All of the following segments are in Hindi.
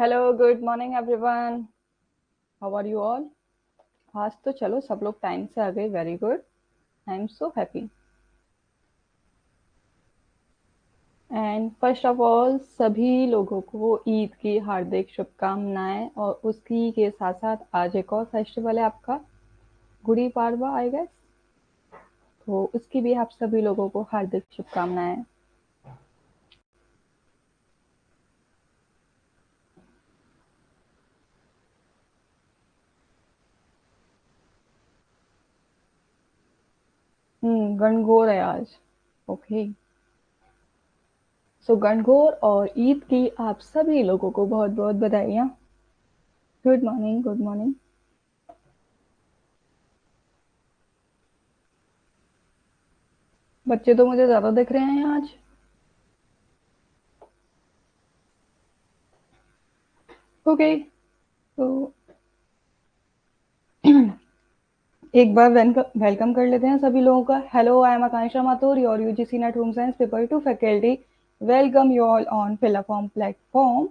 Hello, good morning everyone. How are you all? आज तो चलो सब लोग टाइम से आ गए। Very good. I am so happy. And first of all सभी लोगों को ईद की हार्दिक शुभकामनाएं। और उसी के साथ साथ आज एक और फेस्टिवल है आपका, गुड़ी पाड़वा आई गेस। तो उसकी भी आप सभी लोगों को हार्दिक शुभकामनाएं। गणगौर है आज। ओके। सो गणगौर और ईद की आप सभी लोगों को बहुत बहुत बधाइयाँ। Good morning, good morning. बच्चे तो मुझे ज्यादा दिख रहे हैं आज। ओके। तो एक बार वेलकम कर लेते हैं सभी लोगों का। Hello, I am Akanksha Mathur, your UGC NET home science paper 2 faculty. Welcome you all on फिलाफॉर्म प्लेटफॉर्म।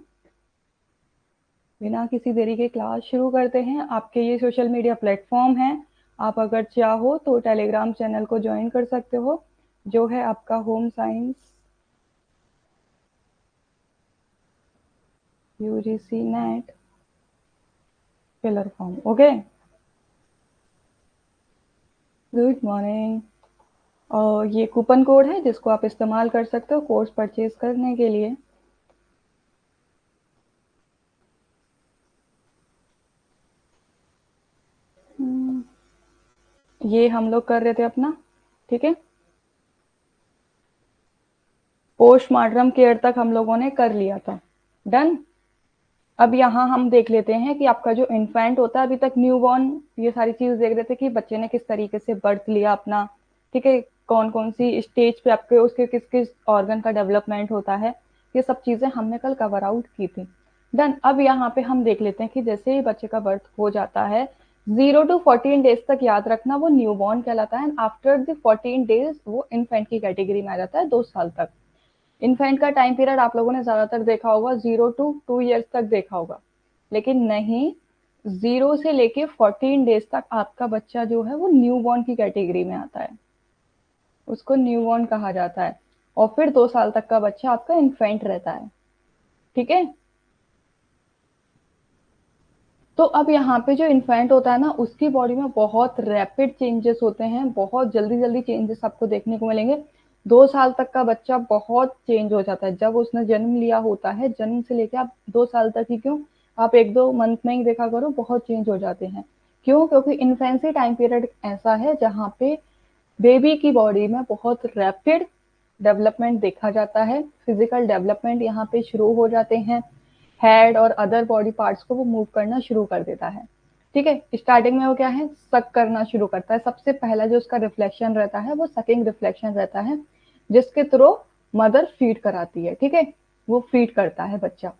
बिना किसी देरी के क्लास शुरू करते हैं। आपके ये सोशल मीडिया प्लेटफॉर्म है। आप अगर चाहो तो टेलीग्राम चैनल को ज्वाइन कर सकते हो, जो है आपका home science UGC net pillar form. Okay. Good morning. और ये कूपन कोड है जिसको आप इस्तेमाल कर सकते हो कोर्स परचेज करने के लिए। ये हम लोग कर रहे थे अपना, ठीक है। पोस्टमार्टम केयर तक हम लोगों ने कर लिया था। डन। अब यहाँ हम देख लेते हैं कि आपका जो इन्फेंट होता है, अभी तक न्यू बॉर्न, ये सारी चीज देख रहे थे कि बच्चे ने किस तरीके से बर्थ लिया अपना, ठीक है। कौन कौन सी स्टेज पे आपके उसके किस किस ऑर्गन का डेवलपमेंट होता है, ये सब चीजें हमने कल कवर आउट की थी। डन। अब यहाँ पे हम देख लेते हैं कि जैसे ही बच्चे का बर्थ हो जाता है, 0 to 14 डेज तक याद रखना वो न्यू बॉर्न कहलाता है। आफ्टर द 14 डेज वो इन्फेंट की कैटेगरी में आ जाता है, 2 साल तक। इन्फेंट का टाइम पीरियड आप लोगों ने ज्यादातर देखा होगा 0 to 2 years तक देखा होगा, लेकिन नहीं, 0 से लेके 14 डेज तक आपका बच्चा जो है वो न्यू बॉर्न की कैटेगरी में आता है, उसको न्यू बॉर्न कहा जाता है। और फिर 2 साल तक का बच्चा आपका इन्फेंट रहता है, ठीक है। तो अब यहाँ पे जो इन्फेंट होता है ना, उसकी बॉडी में बहुत रैपिड चेंजेस होते हैं, बहुत जल्दी जल्दी चेंजेस आपको देखने को मिलेंगे। 2 साल तक का बच्चा बहुत चेंज हो जाता है जब उसने जन्म लिया होता है। जन्म से लेकर आप 2 साल तक ही क्यों, आप 1-2 मंथ में ही देखा करो, बहुत चेंज हो जाते हैं। क्यों? क्योंकि इन्फेंसी टाइम पीरियड ऐसा है जहाँ पे बेबी की बॉडी में बहुत रैपिड डेवलपमेंट देखा जाता है। फिजिकल डेवलपमेंट यहाँ पे शुरू हो जाते हैं। हेड और अदर बॉडी पार्ट्स को वो मूव करना शुरू कर देता है, ठीक है। स्टार्टिंग में वो क्या है, सक करना शुरू करता है। सबसे पहला जो उसका रिफ्लेक्शन रहता है वो सकिंग रिफ्लेक्शन रहता है, जिसके थ्रू मदर फीड कराती है, ठीक है। वो फीड करता है बच्चा।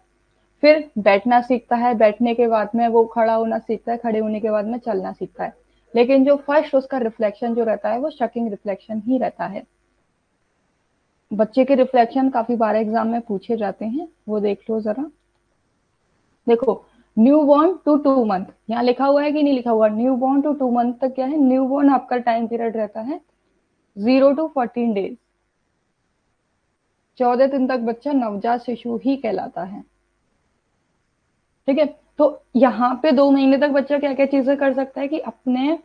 फिर बैठना सीखता है, बैठने के बाद में वो खड़ा होना सीखता है, खड़े होने के बाद में चलना सीखता है। लेकिन जो फर्स्ट उसका रिफ्लेक्शन जो रहता है वो शकिंग रिफ्लेक्शन ही रहता है। बच्चे के रिफ्लेक्शन काफी बार एग्जाम में पूछे जाते हैं, वो देख लो जरा। देखो, न्यू बॉर्न टू 2 मंथ, यहाँ लिखा हुआ है कि नहीं लिखा हुआ? न्यू बॉर्न टू 2 मंथ तक क्या है, न्यू बॉर्न आपका टाइम पीरियड रहता है 0 to 14 डेज। 14 दिन तक बच्चा नवजात शिशु ही कहलाता है, ठीक है। तो यहाँ पे 2 महीने तक बच्चा क्या क्या चीजें कर सकता है कि अपने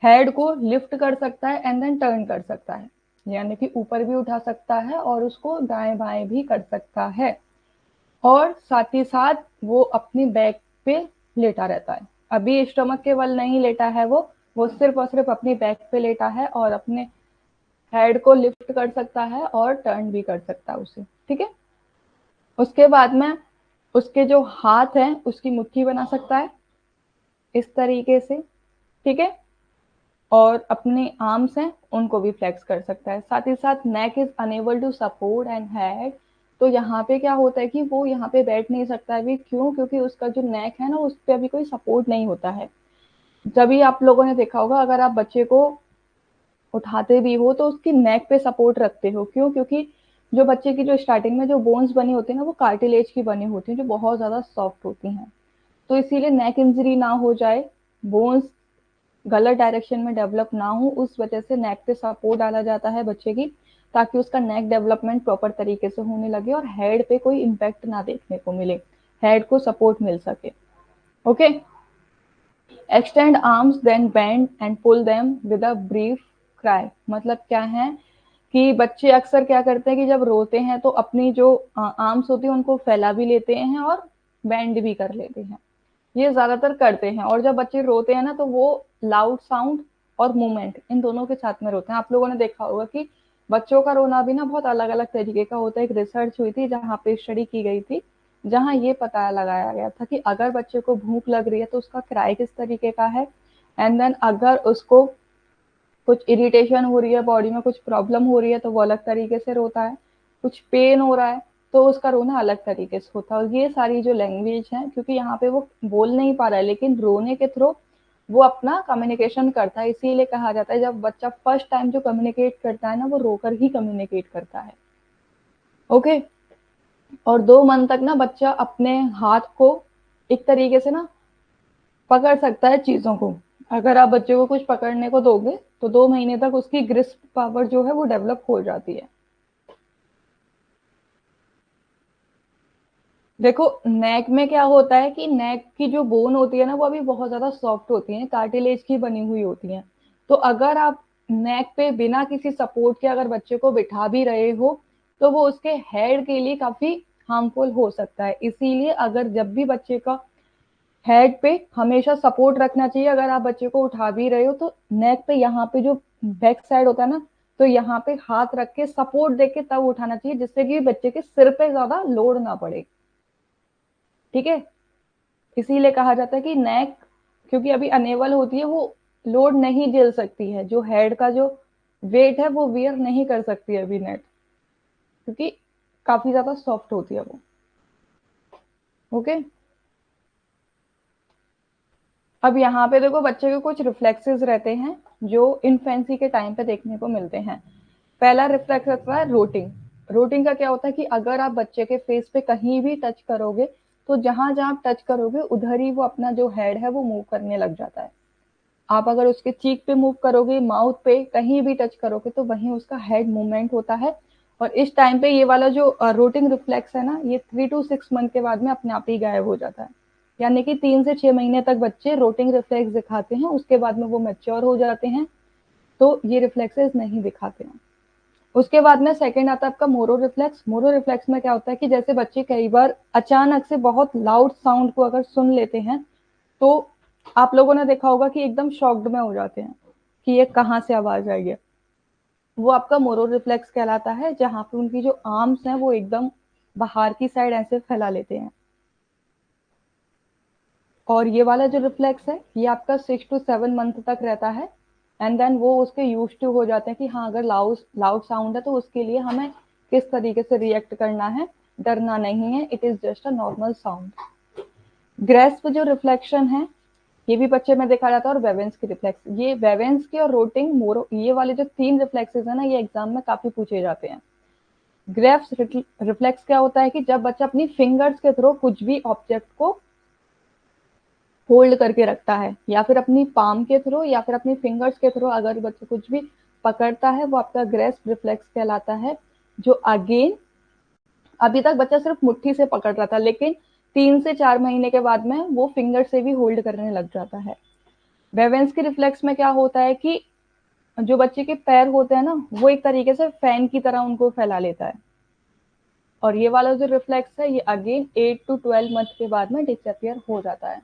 हेड को लिफ्ट कर सकता है एंड देन टर्न कर सकता है, यानी कि ऊपर भी उठा सकता है और उसको दाएं बाएं भी कर सकता है। और साथ ही साथ वो अपनी बैक पे लेटा रहता है। अभी स्टमक के बल नहीं लेटा है वो सिर्फ और सिर्फ अपनी बैक पे लेटा है और अपने हेड को लिफ्ट कर सकता है और टर्न भी कर सकता है उसे, ठीक है। उसके बाद में उसके जो हाथ है उसकी मुट्ठी बना सकता है इस तरीके से, ठीक है। और अपने आर्म्स हैं उनको भी फ्लेक्स कर सकता है। साथ ही साथ neck is enable to support and head. तो यहाँ पे क्या होता है कि वो यहाँ पे बैठ नहीं सकता है। क्यों? क्योंकि उसका जो नेक है ना, उस पर अभी कोई सपोर्ट नहीं होता है। जब भी आप लोगों ने देखा होगा, अगर आप बच्चे को उठाते भी हो तो उसकी नेक पे सपोर्ट रखते हो। क्यों? क्योंकि जो बच्चे की जो स्टार्टिंग में जो बोन्स बनी होती है ना, वो कार्टिलेज की बनी होती है, जो बहुत ज्यादा सॉफ्ट होती हैं। तो इसीलिए नेक इंजरी ना हो जाए, बोन्स गलत डायरेक्शन में डेवलप ना हो, उस वजह से नेक पे सपोर्ट डाला जाता है बच्चे की, ताकि उसका नेक डेवलपमेंट प्रॉपर तरीके से होने लगे और हेड पे कोई इम्पैक्ट ना देखने को मिले, हेड को सपोर्ट मिल सके। Okay. Extend arms then bend and pull them with a brief cry. मतलब क्या है कि बच्चे अक्सर क्या करते हैं कि जब रोते हैं तो अपनी जो आर्म्स होती है उनको फैला भी लेते हैं और बेंड भी कर लेते हैं, ये ज्यादातर करते हैं। और जब बच्चे रोते हैं ना तो वो लाउड साउंड और मूवमेंट इन दोनों के साथ में रोते हैं। आप लोगों ने देखा होगा कि बच्चों का रोना भी ना बहुत अलग अलग तरीके का होता है। एक रिसर्च हुई थी जहाँ पे स्टडी की गई थी, जहाँ ये पता लगाया गया था कि अगर बच्चे को भूख लग रही है तो उसका क्राई किस तरीके का है, एंड देन अगर उसको कुछ इरिटेशन हो रही है, बॉडी में कुछ प्रॉब्लम हो रही है तो वो अलग तरीके से रोता है, कुछ पेन हो रहा है तो उसका रोना अलग तरीके से होता है। और ये सारी जो लैंग्वेज है, क्योंकि यहाँ पे वो बोल नहीं पा रहा है लेकिन रोने के थ्रू वो अपना कम्युनिकेशन करता है। इसीलिए कहा जाता है जब बच्चा फर्स्ट टाइम जो कम्युनिकेट करता है ना, वो रोकर ही कम्युनिकेट करता है। ओके। और 2 मंथ तक ना बच्चा अपने हाथ को एक तरीके से ना पकड़ सकता है चीजों को। अगर आप बच्चे को कुछ पकड़ने को दोगे तो 2 महीने तक उसकी ग्रिस्प पावर जो है वो डेवलप हो जाती है। देखो, नेक में क्या होता है कि नेक की जो बोन होती है ना, वो अभी बहुत ज्यादा सॉफ्ट होती है, कार्टिलेज की बनी हुई होती है। तो अगर आप नेक पे बिना किसी सपोर्ट के अगर बच्चे को बिठा भी रहे हो तो वो उसके हेड के लिए काफी हार्मफुल हो सकता है। इसीलिए अगर जब भी बच्चे का हेड पे हमेशा सपोर्ट रखना चाहिए। अगर आप बच्चे को उठा भी रहे हो तो नेक पे, यहाँ पे जो बैक साइड होता है ना, तो यहाँ पे हाथ रख के सपोर्ट देके तब उठाना चाहिए, जिससे कि बच्चे के सिर पे ज्यादा लोड ना पड़े। ठीक है। इसीलिए कहा जाता है कि नेक क्योंकि अभी अनेबल होती है, वो लोड नहीं झेल सकती है, जो हेड का जो वेट है वो वियर नहीं कर सकती है अभी नेक, क्योंकि काफी ज्यादा सॉफ्ट होती है वो। ओके। अब यहाँ पे देखो, बच्चे के कुछ रिफ्लेक्सेस रहते हैं जो इन्फेंसी के टाइम पे देखने को मिलते हैं। पहला रिफ्लेक्स रहता है रोटिंग। रोटिंग का क्या होता है कि अगर आप बच्चे के फेस पे कहीं भी टच करोगे तो जहां जहां आप टच करोगे उधर ही वो अपना जो हेड है वो मूव करने लग जाता है। आप अगर उसके चीक पे मूव करोगे, माउथ पे कहीं भी टच करोगे तो वहीं उसका हेड मूवमेंट होता है। और इस टाइम पे ये वाला जो रोटिंग रिफ्लेक्स है ना, ये 3 to 6 मंथ के बाद में अपने आप ही गायब हो जाता है। यानी कि 3 से 6 महीने तक बच्चे रोटिंग रिफ्लेक्स दिखाते हैं, उसके बाद में वो मैच्योर हो जाते हैं तो ये रिफ्लेक्सेस नहीं दिखाते हैं। उसके बाद में सेकंड आता है आपका मोरो रिफ्लेक्स। मोरो रिफ्लेक्स में क्या होता है कि जैसे बच्चे कई बार अचानक से बहुत लाउड साउंड को अगर सुन लेते हैं तो आप लोगों ने देखा होगा कि एकदम शॉक्ड में हो जाते हैं कि ये कहाँ से आवाज आई है। वो आपका मोरो रिफ्लेक्स कहलाता है, जहां पे उनकी जो आर्म्स हैं वो एकदम बाहर की साइड ऐसे फैला लेते हैं। और ये वाला जो रिफ्लेक्स है ये आपका 6 to 7 मंथ तक रहता है, एंड देन वो उसके यूज टू हो जाते हैं कि हाँ, अगर लाउड लाउड साउंड है तो उसके लिए हमें किस तरीके से रिएक्ट करना है। डरना नहीं है, it is just a normal sound. Grasp जो रिफ्लेक्शन है ये भी बच्चे में देखा जाता है। और वेवेंस की रिफ्लेक्स, ये वेवेंस की और रोटिंग मोरो, ये वाले जो 3 रिफ्लेक्सेस है ना, ये एग्जाम में काफी पूछे जाते हैं। ग्रेफ्स रिफ्लेक्स क्या होता है कि जब बच्चा अपनी फिंगर्स के थ्रू कुछ भी ऑब्जेक्ट को होल्ड करके रखता है, या फिर अपनी पाम के थ्रू या फिर अपनी फिंगर्स के थ्रू अगर बच्चा कुछ भी पकड़ता है, वो आपका ग्रेस्प रिफ्लेक्स कहलाता है। जो अगेन, अभी तक बच्चा सिर्फ मुट्ठी से पकड़ रहा था, लेकिन 3 से 4 महीने के बाद में वो फिंगर से भी होल्ड करने लग जाता है। वेवेंस के रिफ्लेक्स में क्या होता है कि जो बच्चे के पैर होते हैं ना, वो एक तरीके से फैन की तरह उनको फैला लेता है। और ये वाला जो रिफ्लेक्स है ये अगेन 8 to 12 मंथ के बाद में डिसअपियर हो जाता है।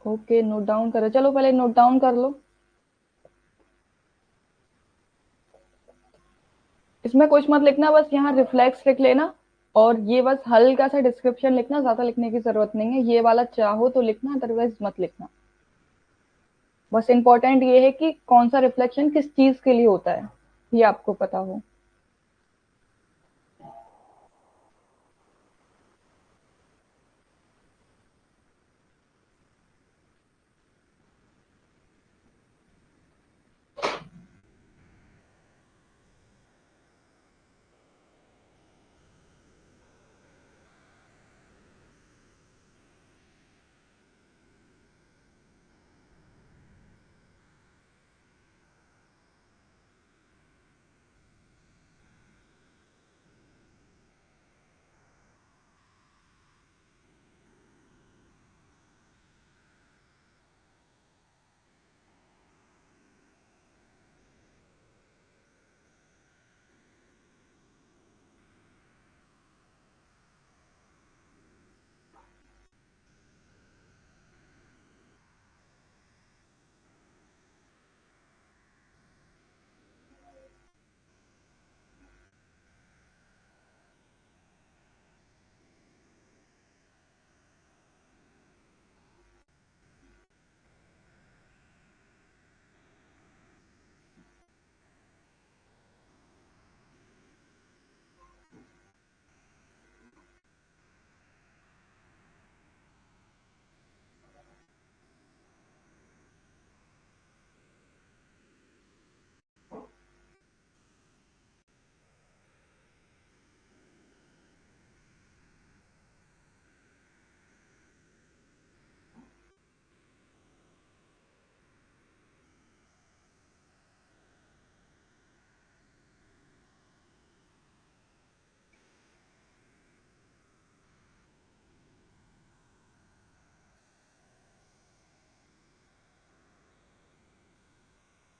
ओके, नोट डाउन करो, चलो पहले नोट डाउन कर लो। इसमें कुछ मत लिखना, बस यहाँ रिफ्लेक्स लिख लेना। और ये बस हल्का सा डिस्क्रिप्शन लिखना, ज्यादा लिखने की जरूरत नहीं है। ये वाला चाहो तो लिखना, अदरवाइज मत लिखना। बस इंपॉर्टेंट ये है कि कौन सा रिफ्लेक्शन किस चीज के लिए होता है, ये आपको पता हो।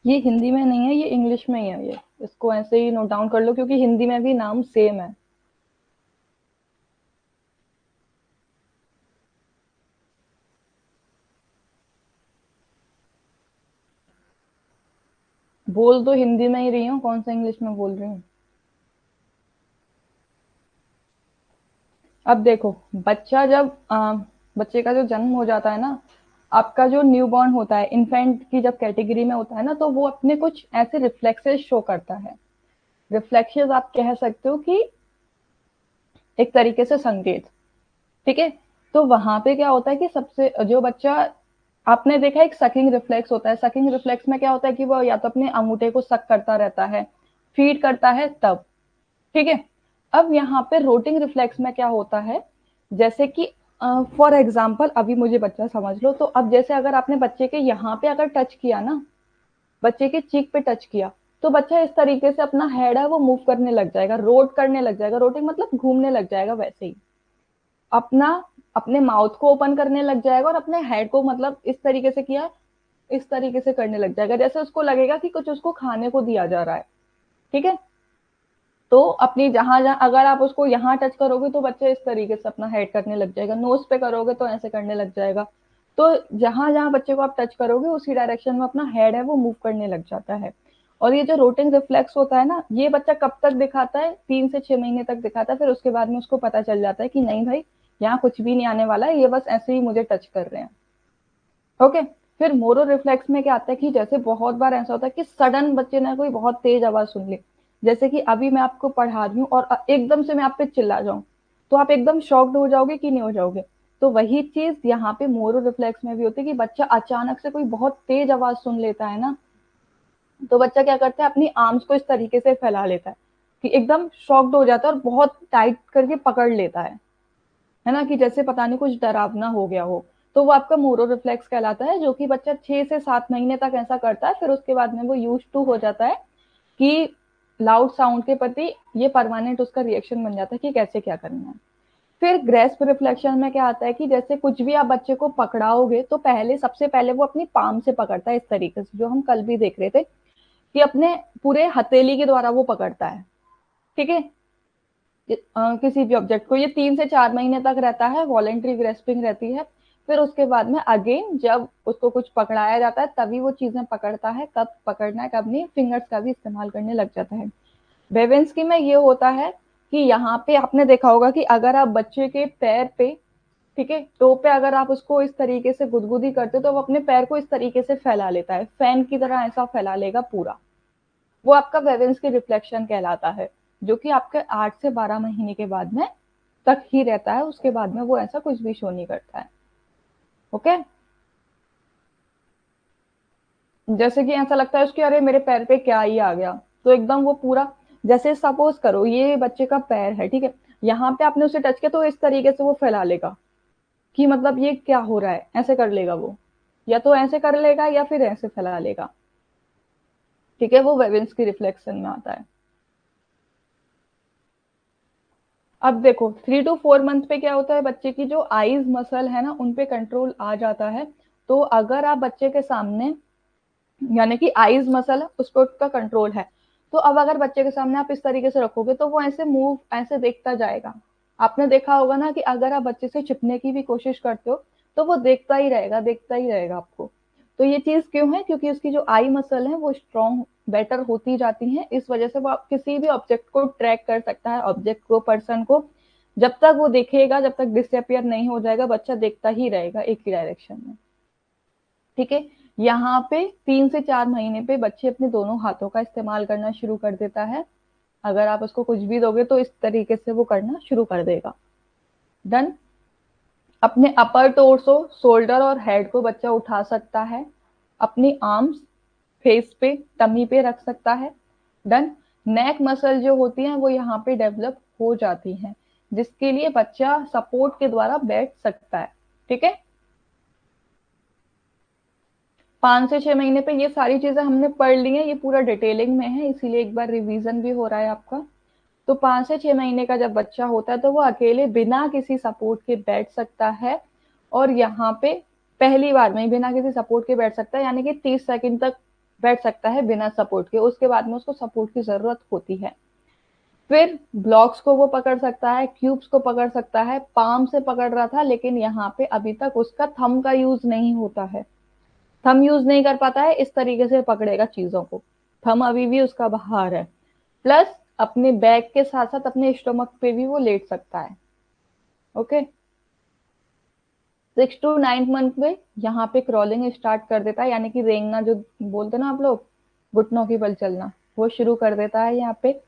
ये हिंदी में नहीं है, ये इंग्लिश में ही है। ये इसको ऐसे ही नोट डाउन कर लो, क्योंकि हिंदी में भी नाम सेम है। बोल तो हिंदी में ही रही हूँ, कौन सा इंग्लिश में बोल रही हूँ। अब देखो, बच्चा जब बच्चे का जो जन्म हो जाता है ना, आपका जो न्यूबॉर्न होता है, इन्फेंट की जब कैटेगरी में होता है ना, तो वो अपने कुछ ऐसे रिफ्लेक्सेस शो करता है। रिफ्लेक्सेस आप कह सकते हो कि एक तरीके से संकेत, ठीक है। तो वहां पे क्या होता है कि सबसे जो बच्चा, आपने देखा एक सकिंग रिफ्लेक्स होता है। सकिंग रिफ्लेक्स में क्या होता है कि वो या तो अपने अंगूठे को सक करता रहता है, फीड करता है तब, ठीक है। अब यहाँ पे रोटिंग रिफ्लेक्स में क्या होता है, जैसे कि फॉर एग्जाम्पल अभी मुझे बच्चा समझ लो, तो अब जैसे अगर आपने बच्चे के यहाँ पे अगर टच किया ना, बच्चे के चीक पे टच किया, तो बच्चा इस तरीके से अपना हेड है वो मूव करने लग जाएगा, रोट करने लग जाएगा। रोटिंग मतलब घूमने लग जाएगा, वैसे ही अपना अपने माउथ को ओपन करने लग जाएगा और अपने हेड को मतलब इस तरीके से किया, इस तरीके से करने लग जाएगा, जैसे उसको लगेगा कि कुछ उसको खाने को दिया जा रहा है, ठीक है। तो अपनी जहां जहां अगर आप उसको यहाँ टच करोगे तो बच्चा इस तरीके से अपना हेड करने लग जाएगा, नोज पे करोगे तो ऐसे करने लग जाएगा। तो जहां जहां बच्चे को आप टच करोगे उसी डायरेक्शन में अपना हेड है वो मूव करने लग जाता है। और ये जो रोटिंग रिफ्लेक्स होता है ना, ये बच्चा कब तक दिखाता है, 3 से 6 महीने तक दिखाता है। फिर उसके बाद में उसको पता चल जाता है कि नहीं भाई, यहाँ कुछ भी नहीं आने वाला है, ये बस ऐसे ही मुझे टच कर रहे हैं। ओके। फिर मोरो रिफ्लेक्स में क्या आता है कि जैसे बहुत बार ऐसा होता है कि सडन बच्चे ने कोई बहुत तेज आवाज सुन ली, जैसे कि अभी मैं आपको पढ़ा रही हूँ और एकदम से मैं आप पे चिल्ला जाऊं, तो आप एकदम शॉक्ड हो जाओगे कि नहीं हो जाओगे। तो वही चीज यहाँ पे मोरो रिफ्लेक्स में भी होती है कि बच्चा अचानक से कोई बहुत तेज आवाज सुन लेता है ना, तो बच्चा क्या करता है, अपनी आर्म्स को इस तरीके से फैला लेता है कि एकदम शॉक्ड हो जाता है और बहुत टाइट करके पकड़ लेता है ना, कि जैसे पता नहीं कुछ डरावना हो गया हो। तो वो आपका मोरो रिफ्लेक्स कहलाता है, जो कि बच्चा 6 से 7 महीने तक ऐसा करता है। फिर उसके बाद में वो यूज टू हो जाता है कि लाउड साउंड के प्रति ये परमानेंट उसका रिएक्शन बन जाता है कि कैसे क्या करना है। फिर ग्रेस्प रिफ्लेक्शन में क्या आता है कि जैसे कुछ भी आप बच्चे को पकड़ाओगे तो पहले सबसे पहले वो अपनी पाम से पकड़ता है, इस तरीके से जो हम कल भी देख रहे थे कि अपने पूरे हथेली के द्वारा वो पकड़ता है, ठीक है। किसी भी ऑब्जेक्ट को, ये 3 से 4 महीने तक रहता है, वॉलेंट्री ग्रेस्पिंग रहती है। फिर उसके बाद में अगेन जब उसको कुछ पकड़ाया जाता है तभी वो चीजें पकड़ता है, कब पकड़ना है कब नहीं, फिंगर्स का भी इस्तेमाल करने लग जाता है। बेवेंस्की में ये होता है कि यहाँ पे आपने देखा होगा कि अगर आप बच्चे के पैर पे, ठीक है, टो पे अगर आप उसको इस तरीके से गुदगुदी करते हो तो वो अपने पैर को इस तरीके से फैला लेता है, फैन की तरह ऐसा फैला लेगा पूरा। वो आपका वेवेंस रिफ्लेक्शन कहलाता है, जो कि आपके 8 से 12 महीने के बाद में तक ही रहता है। उसके बाद में वो ऐसा कुछ भी शो नहीं करता है। ओके। जैसे कि ऐसा लगता है उसके, अरे मेरे पैर पे क्या ही आ गया, तो एकदम वो पूरा, जैसे सपोज करो ये बच्चे का पैर है, ठीक है, यहाँ पे आपने उसे टच किया तो इस तरीके से वो फैला लेगा कि मतलब ये क्या हो रहा है, ऐसे कर लेगा वो, या तो ऐसे कर लेगा या फिर ऐसे फैला लेगा, ठीक है। वो वेवेंस की रिफ्लेक्शन में आता है। अब देखो 3 to 4 मंथ पे क्या होता है, बच्चे की जो आईज मसल है ना उन पे कंट्रोल आ जाता है। तो अगर आप बच्चे के सामने, यानी कि आईज मसल है उस पर उसका कंट्रोल है, तो अब अगर बच्चे के सामने आप इस तरीके से रखोगे तो वो ऐसे मूव ऐसे देखता जाएगा। आपने देखा होगा ना कि अगर आप बच्चे से छिपने की भी कोशिश करते हो तो वो देखता ही रहेगा, देखता ही रहेगा आपको। तो ये चीज क्यों है, क्योंकि उसकी जो आई मसल है वो स्ट्रॉन्ग बेटर होती जाती है, इस वजह से वो आप किसी भी ऑब्जेक्ट को ट्रैक कर सकता है, ऑब्जेक्ट को, पर्सन को। जब तक वो देखेगा, जब तक डिसअपियर नहीं हो जाएगा, बच्चा देखता ही रहेगा एक ही डायरेक्शन में, ठीक है। यहाँ पे 3 से 4 महीने पे बच्चे अपने दोनों हाथों का इस्तेमाल करना शुरू कर देता है। अगर आप उसको कुछ भी दोगे तो इस तरीके से वो करना शुरू कर देगा। डन। अपने अपर टोर्सो, शोल्डर और हेड को बच्चा उठा सकता है, अपनी आर्म्स फेस पे, टमी पे रख सकता है। डन। नेक मसल जो होती हैं वो यहाँ पे डेवलप हो जाती हैं, जिसके लिए बच्चा सपोर्ट के द्वारा बैठ सकता है, ठीक है। 5 से 6 महीने पे ये सारी चीजें हमने पढ़ ली हैं, ये पूरा डिटेलिंग में है, इसीलिए एक बार रिवीजन भी हो रहा है आपका। तो 5 से 6 महीने का जब बच्चा होता है तो वो अकेले बिना किसी सपोर्ट के बैठ सकता है। और यहाँ पे पहली बार में ही बिना किसी सपोर्ट के बैठ सकता है, यानी कि 30 सेकंड तक बैठ सकता है बिना सपोर्ट के, उसके बाद में उसको सपोर्ट की जरूरत होती है। फिर ब्लॉक्स को वो पकड़ सकता है, क्यूब्स को पकड़ सकता है, पाम से पकड़ रहा था, लेकिन यहाँ पे अभी तक उसका थंब का यूज नहीं होता है, थंब यूज नहीं कर पाता है, इस तरीके से पकड़ेगा चीजों को, थंब अभी भी उसका बाहर है। प्लस अपने बैक के साथ साथ अपने स्टोमक पे भी वो लेट सकता है। ओके, 6 to 9 मंथ में यहाँ पे क्रॉलिंग स्टार्ट कर देता है, यानी कि रेंगना जो बोलते ना आप लोग, घुटनों के बल चलना, वो शुरू कर देता है यहाँ पे।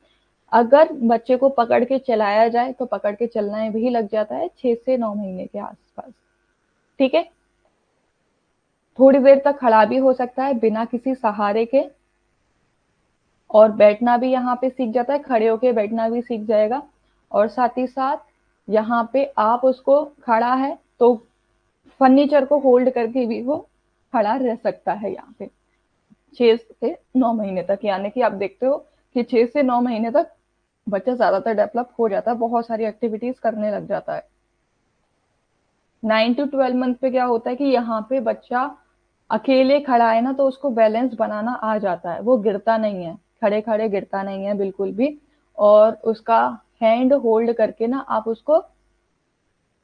अगर बच्चे को पकड़ के चलाया जाए तो पकड़ के चलना भी लग जाता है 6 से 9 महीने के आसपास। ठीक है, थोड़ी देर तक खड़ा भी हो सकता है बिना किसी सहारे के, और बैठना भी यहाँ पे सीख जाता है, खड़े होके बैठना भी सीख जाएगा। और साथ ही साथ यहाँ पे आप उसको खड़ा है तो फर्नीचर को होल्ड करके भी वो खड़ा रह सकता है यहाँ पे 6 से 9 महीने तक। यानी कि आप देखते हो कि 6 से 9 महीने तक बच्चा ज्यादातर डेवलप हो जाता है, बहुत सारी एक्टिविटीज करने लग जाता है। 9 to 12 मंथ पे क्या होता है कि यहाँ पे बच्चा अकेले खड़ा है ना, तो उसको बैलेंस बनाना आ जाता है, वो गिरता नहीं है, खड़े खड़े गिरता नहीं है बिल्कुल भी। और उसका हैंड होल्ड करके ना आप उसको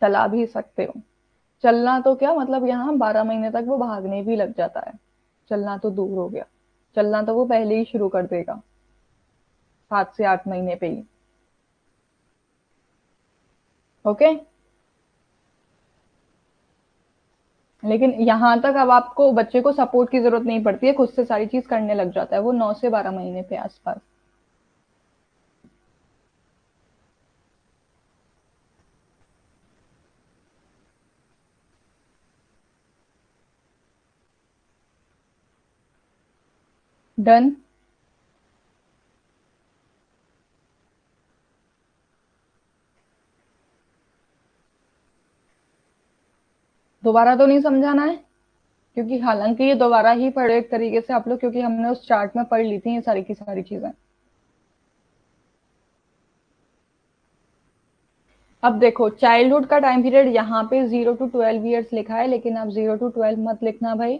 चला भी सकते हो। चलना तो क्या मतलब, यहाँ 12 महीने तक वो भागने भी लग जाता है, चलना तो दूर हो गया, चलना तो वो पहले ही शुरू कर देगा 7 से 8 महीने पे ही। ओके, लेकिन यहाँ तक अब आपको बच्चे को सपोर्ट की जरूरत नहीं पड़ती है, खुद से सारी चीज करने लग जाता है वो 9 से 12 महीने पे आसपास। डन। दोबारा तो नहीं समझाना है, क्योंकि हालांकि ये दोबारा ही पढ़े एक तरीके से आप लोग, क्योंकि हमने उस चार्ट में पढ़ ली थी ये सारी की सारी चीजें। अब देखो, चाइल्डहुड का टाइम पीरियड यहाँ पे 0 to 12 ईयर्स लिखा है, लेकिन आप 0 to 12 मत लिखना भाई,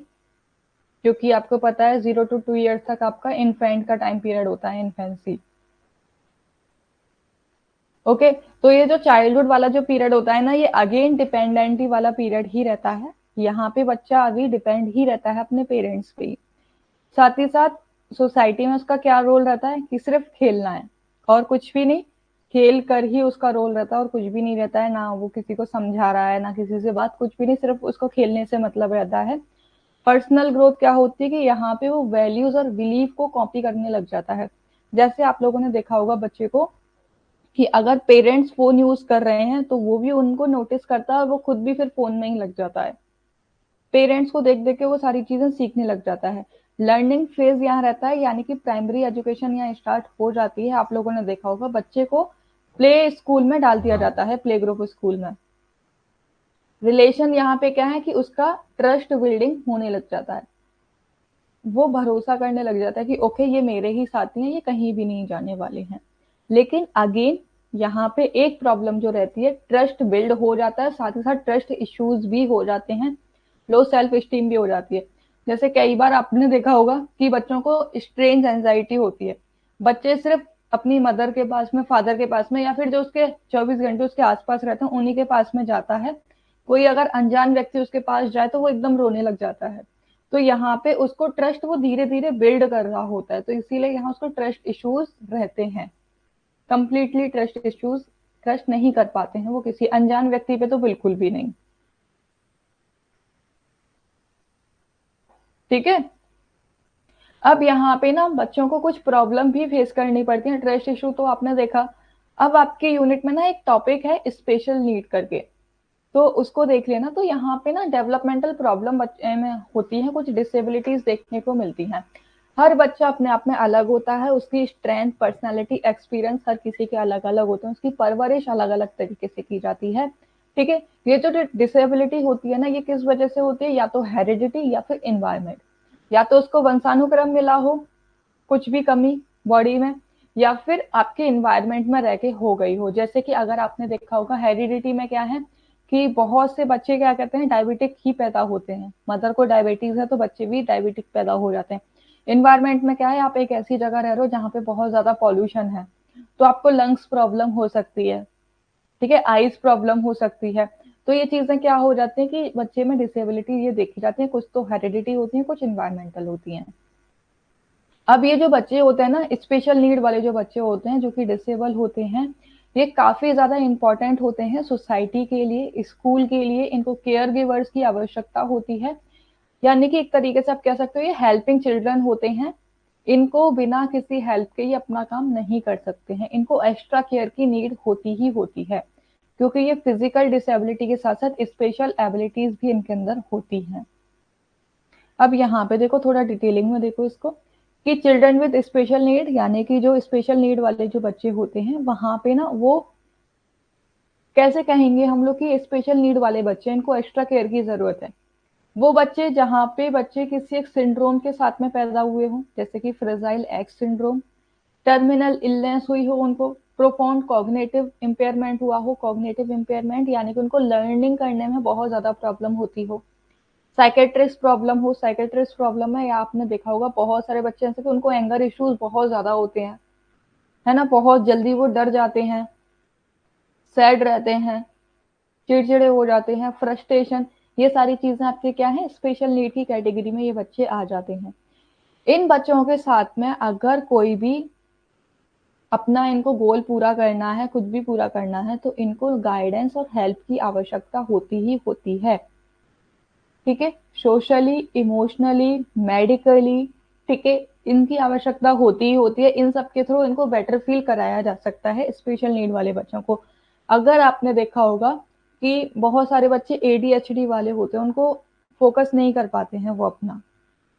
क्योंकि आपको पता है 0 to 2 ईयर्स तक आपका इन्फेंट का टाइम पीरियड होता है, इन्फेंसी। ओके, तो ये जो चाइल्डहुड वाला जो पीरियड होता है ना, ये अगेन डिपेंडेंटी वाला पीरियड ही रहता है। यहाँ पे बच्चा अभी डिपेंड ही रहता है अपने पेरेंट्स पे ही। साथ ही साथ सोसाइटी में उसका क्या रोल रहता है कि सिर्फ खेलना है और कुछ भी नहीं, खेल कर ही उसका रोल रहता है और कुछ भी नहीं रहता है, ना वो किसी को समझा रहा है ना किसी से बात, कुछ भी नहीं, सिर्फ उसको खेलने से मतलब रहता है। पर्सनल ग्रोथ क्या होती है कि यहाँ पे वो वैल्यूज और बिलीफ को कॉपी करने लग जाता है। जैसे आप लोगों ने देखा होगा बच्चे को कि अगर पेरेंट्स फोन यूज कर रहे हैं तो वो भी उनको नोटिस करता है और वो खुद भी फिर फोन में ही लग जाता है, पेरेंट्स को देख देख के वो सारी चीजें सीखने लग जाता है। लर्निंग फेज यहाँ रहता है, यानी कि प्राइमरी एजुकेशन यहाँ स्टार्ट हो जाती है। आप लोगों ने देखा होगा बच्चे को प्ले स्कूल में डाल दिया जाता है, प्ले ग्रुप स्कूल में। रिलेशन यहाँ पे क्या है कि उसका ट्रस्ट बिल्डिंग होने लग जाता है, वो भरोसा करने लग जाता है कि ओके ये मेरे ही साथी हैं, ये कहीं भी नहीं जाने वाले हैं। लेकिन अगेन यहाँ पे एक प्रॉब्लम जो रहती है, ट्रस्ट बिल्ड हो जाता है, साथ ही साथ ट्रस्ट इश्यूज भी हो जाते हैं, लो सेल्फ स्टीम भी हो जाती है। जैसे कई बार आपने देखा होगा कि बच्चों को स्ट्रेंज एंजाइटी होती है, बच्चे सिर्फ अपनी मदर के पास में, फादर के पास में, या फिर जो उसके 24 घंटे उसके आसपास रहते हैं उन्हीं के पास में जाता है, कोई अगर अनजान व्यक्ति उसके पास जाए तो वो एकदम रोने लग जाता है। तो यहाँ पे उसको ट्रस्ट वो धीरे धीरे बिल्ड कर रहा होता है, तो इसीलिए यहाँ उसको ट्रस्ट इश्यूज रहते हैं, कंप्लीटली ट्रस्ट इश्यूज, ट्रस्ट नहीं कर पाते हैं वो किसी अनजान व्यक्ति पे तो बिल्कुल भी नहीं। ठीक है, अब यहाँ पे ना बच्चों को कुछ प्रॉब्लम भी फेस करनी पड़ती है, ट्रस्ट इशू तो आपने देखा। अब आपके यूनिट में ना एक टॉपिक है स्पेशल नीड करके, तो उसको देख लेना। तो यहाँ पे ना डेवलपमेंटल प्रॉब्लम बच्चे में होती है, कुछ डिसेबिलिटीज देखने को मिलती हैं। हर बच्चा अपने आप में अलग होता है, उसकी स्ट्रेंथ, पर्सनालिटी, एक्सपीरियंस हर किसी के अलग अलग होते हैं, उसकी परवरिश अलग अलग तरीके से की जाती है। ठीक है, ये जो डिसेबिलिटी होती है ना, ये किस वजह से होती है, या तो हेरिडिटी या फिर इन्वायरमेंट, या तो उसको वंशानुक्रम मिला हो कुछ भी कमी बॉडी में, या फिर आपके इन्वायरमेंट में रह के हो गई हो। जैसे कि अगर आपने देखा होगा हेरिडिटी में क्या है कि बहुत से बच्चे क्या कहते हैं डायबिटिक ही पैदा होते हैं, मदर को डायबिटीज है तो बच्चे भी डायबिटिक पैदा हो जाते हैं। इन्वायरमेंट में क्या है, आप एक ऐसी जगह रह रहे हो जहाँ पे बहुत ज्यादा पॉल्यूशन है, तो आपको लंग्स प्रॉब्लम हो सकती है, ठीक है, आईज प्रॉब्लम हो सकती है। तो ये चीजें क्या हो जाती है कि बच्चे में डिसेबिलिटी ये देखी जाती है, कुछ तो हेरिडिटी होती है, कुछ इन्वायरमेंटल होती हैं। अब ये जो बच्चे होते हैं ना, स्पेशल नीड वाले जो बच्चे होते हैं जो कि डिसेबल होते हैं, ये काफी ज्यादा इंपॉर्टेंट होते हैं सोसाइटी के लिए, स्कूल के लिए, इनको केयर गिवर्स की आवश्यकता होती है। यानी कि एक तरीके से आप कह सकते हो ये हेल्पिंग चिल्ड्रन होते हैं। इनको बिना किसी हेल्प के ही अपना काम नहीं कर सकते हैं, इनको एक्स्ट्रा केयर की नीड होती ही होती है, क्योंकि ये फिजिकल डिसेबिलिटी के साथ साथ स्पेशल एबिलिटीज भी इनके अंदर होती हैं। अब यहाँ पे देखो, थोड़ा डिटेलिंग में देखो इसको, कि चिल्ड्रन विद स्पेशल नीड, यानी कि जो स्पेशल नीड वाले जो बच्चे होते हैं, वहां पे ना वो कैसे कहेंगे हम लोग कि स्पेशल नीड वाले बच्चे, इनको एक्स्ट्रा केयर की जरूरत है। वो बच्चे जहाँ पे बच्चे किसी एक सिंड्रोम के साथ में पैदा हुए हों, जैसे कि fragile x syndrome, terminal illness हुई हो उनको, प्रोफाउंड कॉग्निटिव इम्पेयरमेंट हुआ हो, कॉग्निटिव इम्पेयरमेंट यानी कि उनको लर्निंग करने में बहुत ज्यादा प्रॉब्लम होती हो, साइकेट्रिस्ट प्रॉब्लम हो, साइकेट्रिस्ट प्रॉब्लम है, या आपने देखा होगा बहुत सारे बच्चे ऐसे कि उनको एंगर इश्यूज बहुत ज्यादा होते हैं, है ना, बहुत जल्दी वो डर जाते हैं, सैड रहते हैं, चिड़चिड़े हो जाते हैं, फ्रस्ट्रेशन, ये सारी चीजें आपके क्या है, स्पेशल नीड की कैटेगरी में ये बच्चे आ जाते हैं। इन बच्चों के साथ में अगर कोई भी अपना इनको गोल पूरा करना है, कुछ भी पूरा करना है, तो इनको गाइडेंस और हेल्प की आवश्यकता होती ही होती है, ठीक है, सोशली, इमोशनली, मेडिकली, ठीक है, इनकी आवश्यकता होती ही होती है। इन सब के थ्रू इनको बेटर फील कराया जा सकता है स्पेशल नीड वाले बच्चों को। अगर आपने देखा होगा कि बहुत सारे बच्चे एडीएचडी वाले होते हैं, उनको फोकस नहीं कर पाते हैं वो अपना,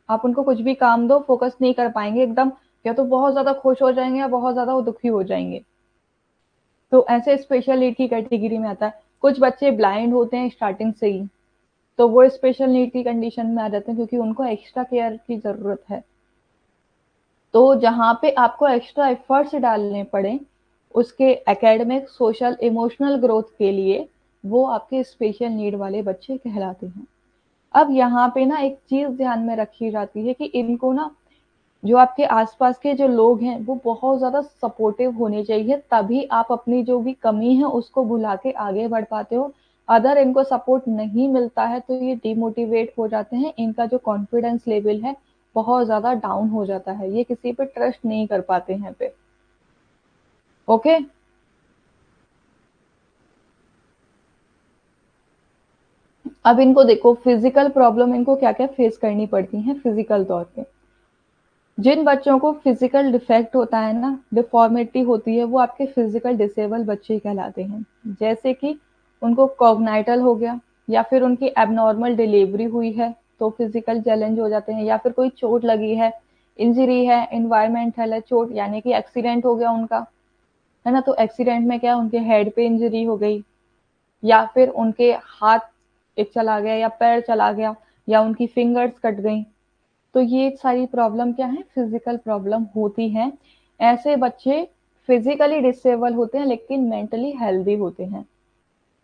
आप उनको कुछ भी काम दो फोकस नहीं कर पाएंगे एकदम, या तो बहुत ज्यादा खुश हो जाएंगे या बहुत ज्यादा वो दुखी हो जाएंगे, तो ऐसे स्पेशल नीड की कैटेगरी में आता है। कुछ बच्चे ब्लाइंड होते हैं स्टार्टिंग से ही, तो वो स्पेशल नीड की कंडीशन में आ जाते हैं क्योंकि उनको एक्स्ट्रा केयर की जरूरत है। तो जहाँ पे आपको एक्स्ट्रा एफर्ट्स डालने पड़े उसके एकेडमिक, सोशल, इमोशनल ग्रोथ के लिए, वो आपके स्पेशल नीड वाले बच्चे कहलाते हैं। अब यहाँ पे ना एक चीज ध्यान में रखी जाती है कि इनको ना, जो आपके आसपास के जो लोग हैं वो बहुत ज्यादा सपोर्टिव होने चाहिए, तभी आप अपनी जो भी कमी है उसको भुला के आगे बढ़ पाते हो। अगर इनको सपोर्ट नहीं मिलता है तो ये डिमोटिवेट हो जाते हैं, इनका जो कॉन्फिडेंस लेवल है बहुत ज्यादा डाउन हो जाता है, ये किसी पे ट्रस्ट नहीं कर पाते हैं पे। ओके, अब इनको देखो फिजिकल प्रॉब्लम इनको क्या क्या फेस करनी पड़ती है फिजिकल तौर पे। जिन बच्चों को फिजिकल डिफेक्ट होता है ना, डिफॉर्मिटी होती है, वो आपके फिजिकल डिसेबल बच्चे कहलाते हैं। जैसे कि उनको कॉग्नाइटल हो गया, या फिर उनकी एबनॉर्मल डिलीवरी हुई है तो फिजिकल चैलेंज हो जाते हैं, या फिर कोई चोट लगी है, इंजरी है, इन्वायरमेंटल है चोट, यानी कि एक्सीडेंट हो गया उनका, है ना, तो एक्सीडेंट में क्या उनके हेड पे इंजरी हो गई, या फिर उनके हाथ एक चला गया या पैर चला गया, या उनकी फिंगर्स कट गई, तो ये सारी प्रॉब्लम क्या है, फिजिकल प्रॉब्लम होती है। ऐसे बच्चे फिजिकली डिसेबल होते हैं लेकिन मेंटली हेल्दी होते हैं।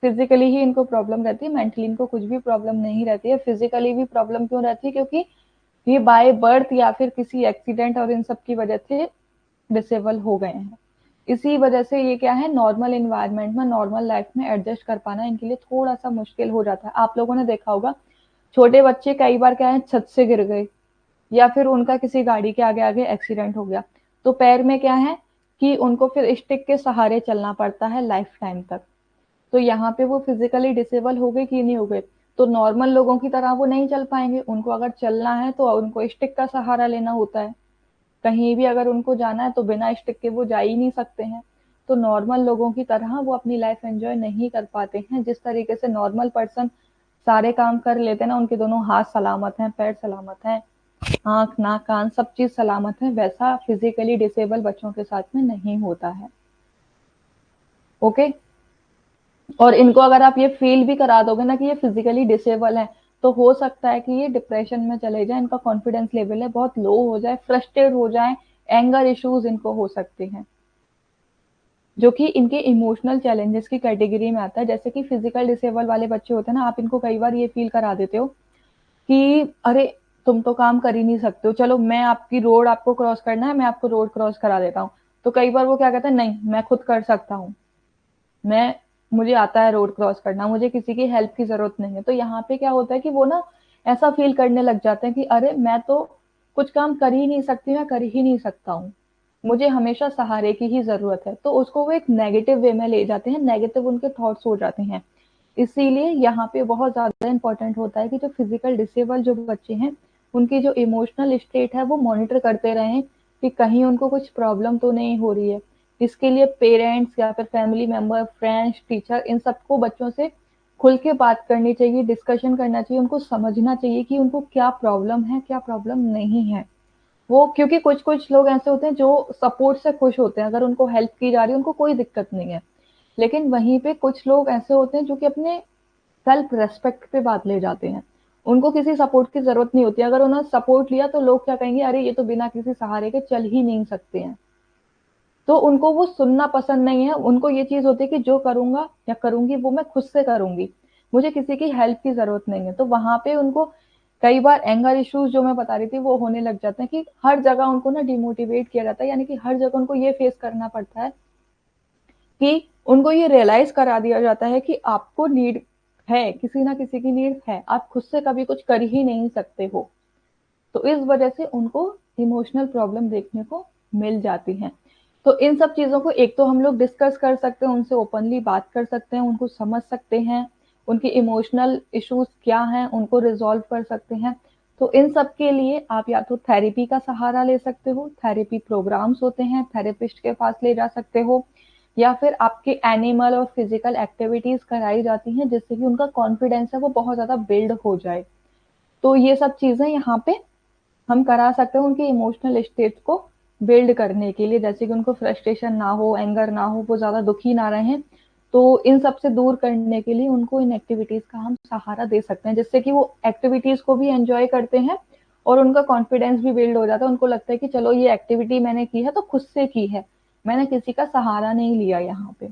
फिजिकली ही इनको प्रॉब्लम रहती है, मेंटली इनको कुछ भी प्रॉब्लम नहीं रहती है। फिजिकली भी प्रॉब्लम क्यों रहती है, क्योंकि ये बाय बर्थ या फिर किसी एक्सीडेंट और इन सब की वजह से डिसेबल हो गए हैं। इसी वजह से ये क्या है, नॉर्मल इन्वायरमेंट में, नॉर्मल लाइफ में एडजस्ट कर पाना इनके लिए थोड़ा सा मुश्किल हो जाता है। आप लोगों ने देखा होगा छोटे बच्चे कई बार क्या है, छत से गिर गए, या फिर उनका किसी गाड़ी के आगे आगे एक्सीडेंट हो गया, तो पैर में क्या है कि उनको फिर स्टिक के सहारे चलना पड़ता है लाइफ टाइम तक। तो यहाँ पे वो फिजिकली डिसेबल हो गए कि नहीं हो गए, तो नॉर्मल लोगों की तरह वो नहीं चल पाएंगे, उनको अगर चलना है तो उनको स्टिक का सहारा लेना होता है, कहीं भी अगर उनको जाना है तो बिना स्टिक के वो जा ही नहीं सकते हैं। तो नॉर्मल लोगों की तरह वो अपनी लाइफ एंजॉय नहीं कर पाते हैं, जिस तरीके से नॉर्मल पर्सन सारे काम कर लेते हैं ना, उनके दोनों हाथ सलामत हैं, पैर सलामत हैं, आंख, नाक, कान सब चीज सलामत है, वैसा फिजिकली डिसेबल बच्चों के साथ में नहीं होता है। ओके, और इनको अगर आप ये फील भी करा दोगे ना कि ये फिजिकली डिसेबल है, तो हो सकता है कि ये डिप्रेशन में चले जाए, इनका कॉन्फिडेंस लेवल है बहुत लो हो जाए, फ्रस्ट्रेट हो जाए, एंगर इश्यूज इनको हो सकते हैं, जो कि इनके इमोशनल चैलेंजेस की कैटेगरी में आता है। जैसे कि फिजिकल डिसेबल वाले बच्चे होते हैं ना, आप इनको कई बार ये फील करा देते हो कि अरे तुम तो काम कर ही नहीं सकते हो, चलो मैं आपकी रोड, आपको क्रॉस करना है, मैं आपको रोड क्रॉस करा देता हूँ। तो कई बार वो क्या कहते हैं, नहीं मैं खुद कर सकता हूँ, मैं मुझे आता है रोड क्रॉस करना, मुझे किसी की हेल्प की जरूरत नहीं है। तो यहाँ पे क्या होता है कि वो ना ऐसा फील करने लग जाते हैं कि अरे मैं तो कुछ काम कर ही नहीं सकती, मैं कर ही नहीं सकता हूँ, मुझे हमेशा सहारे की ही जरूरत है। तो उसको वो एक नेगेटिव वे में ले जाते हैं, नेगेटिव उनके थॉट्स हो जाते हैं। इसीलिए यहाँ पे बहुत ज्यादा इंपॉर्टेंट होता है कि जो फिजिकल डिसेबल जो बच्चे हैं, उनकी जो इमोशनल स्टेट है वो मॉनिटर करते रहें कि कहीं उनको कुछ प्रॉब्लम तो नहीं हो रही है। इसके लिए पेरेंट्स या फिर फैमिली मेंबर, फ्रेंड्स, टीचर, इन सबको बच्चों से खुल के बात करनी चाहिए, डिस्कशन करना चाहिए, उनको समझना चाहिए कि उनको क्या प्रॉब्लम है, क्या प्रॉब्लम नहीं है। वो क्योंकि कुछ कुछ लोग ऐसे होते हैं जो सपोर्ट से खुश होते हैं, अगर उनको हेल्प की जा रही है उनको कोई दिक्कत नहीं है। लेकिन वहीं पे कुछ लोग ऐसे होते हैं जो कि अपने सेल्फ रेस्पेक्ट पे बात ले जाते हैं, उनको किसी सपोर्ट की जरूरत नहीं होती। अगर उन्होंने सपोर्ट लिया तो लोग क्या कहेंगे, अरे ये तो बिना किसी सहारे के चल ही नहीं सकते हैं। तो उनको वो सुनना पसंद नहीं है, उनको ये चीज होती है कि जो करूंगा या करूंगी वो मैं खुद से करूंगी, मुझे किसी की हेल्प की जरूरत नहीं है। तो वहां पे उनको कई बार एंगर इश्यूज जो मैं बता रही थी वो होने लग जाते हैं कि हर जगह उनको ना डिमोटिवेट किया जाता है, यानी कि हर जगह उनको ये फेस करना पड़ता है कि उनको ये रियलाइज करा दिया जाता है कि आपको नीड है, किसी ना किसी की नीड है, आप खुद से कभी कुछ कर ही नहीं सकते हो। तो इस वजह से उनको इमोशनल प्रॉब्लम देखने को मिल जाती हैं। तो इन सब चीज़ों को एक तो हम लोग डिस्कस कर सकते हैं, उनसे ओपनली बात कर सकते हैं, उनको समझ सकते हैं, उनकी इमोशनल इश्यूज क्या हैं उनको रिजॉल्व कर सकते हैं। तो इन सब के लिए आप या तो थेरेपी का सहारा ले सकते हो, थेरेपी प्रोग्राम्स होते हैं, थेरेपिस्ट के पास ले जा सकते हो, या फिर आपके एनिमल और फिजिकल एक्टिविटीज कराई जाती हैं जिससे कि उनका कॉन्फिडेंस है वो बहुत ज्यादा बिल्ड हो जाए। तो ये सब चीजें यहाँ पे हम करा सकते हैं उनकी इमोशनल स्टेट को बिल्ड करने के लिए, जैसे कि उनको फ्रस्ट्रेशन ना हो, एंगर ना हो, वो ज्यादा दुखी ना रहें। तो इन सब से दूर करने के लिए उनको इन एक्टिविटीज का हम सहारा दे सकते हैं, जिससे कि वो एक्टिविटीज को भी एंजॉय करते हैं और उनका कॉन्फिडेंस भी बिल्ड हो जाता है। उनको लगता है कि चलो ये एक्टिविटी मैंने की है तो खुद से की है, मैंने किसी का सहारा नहीं लिया यहाँ पे।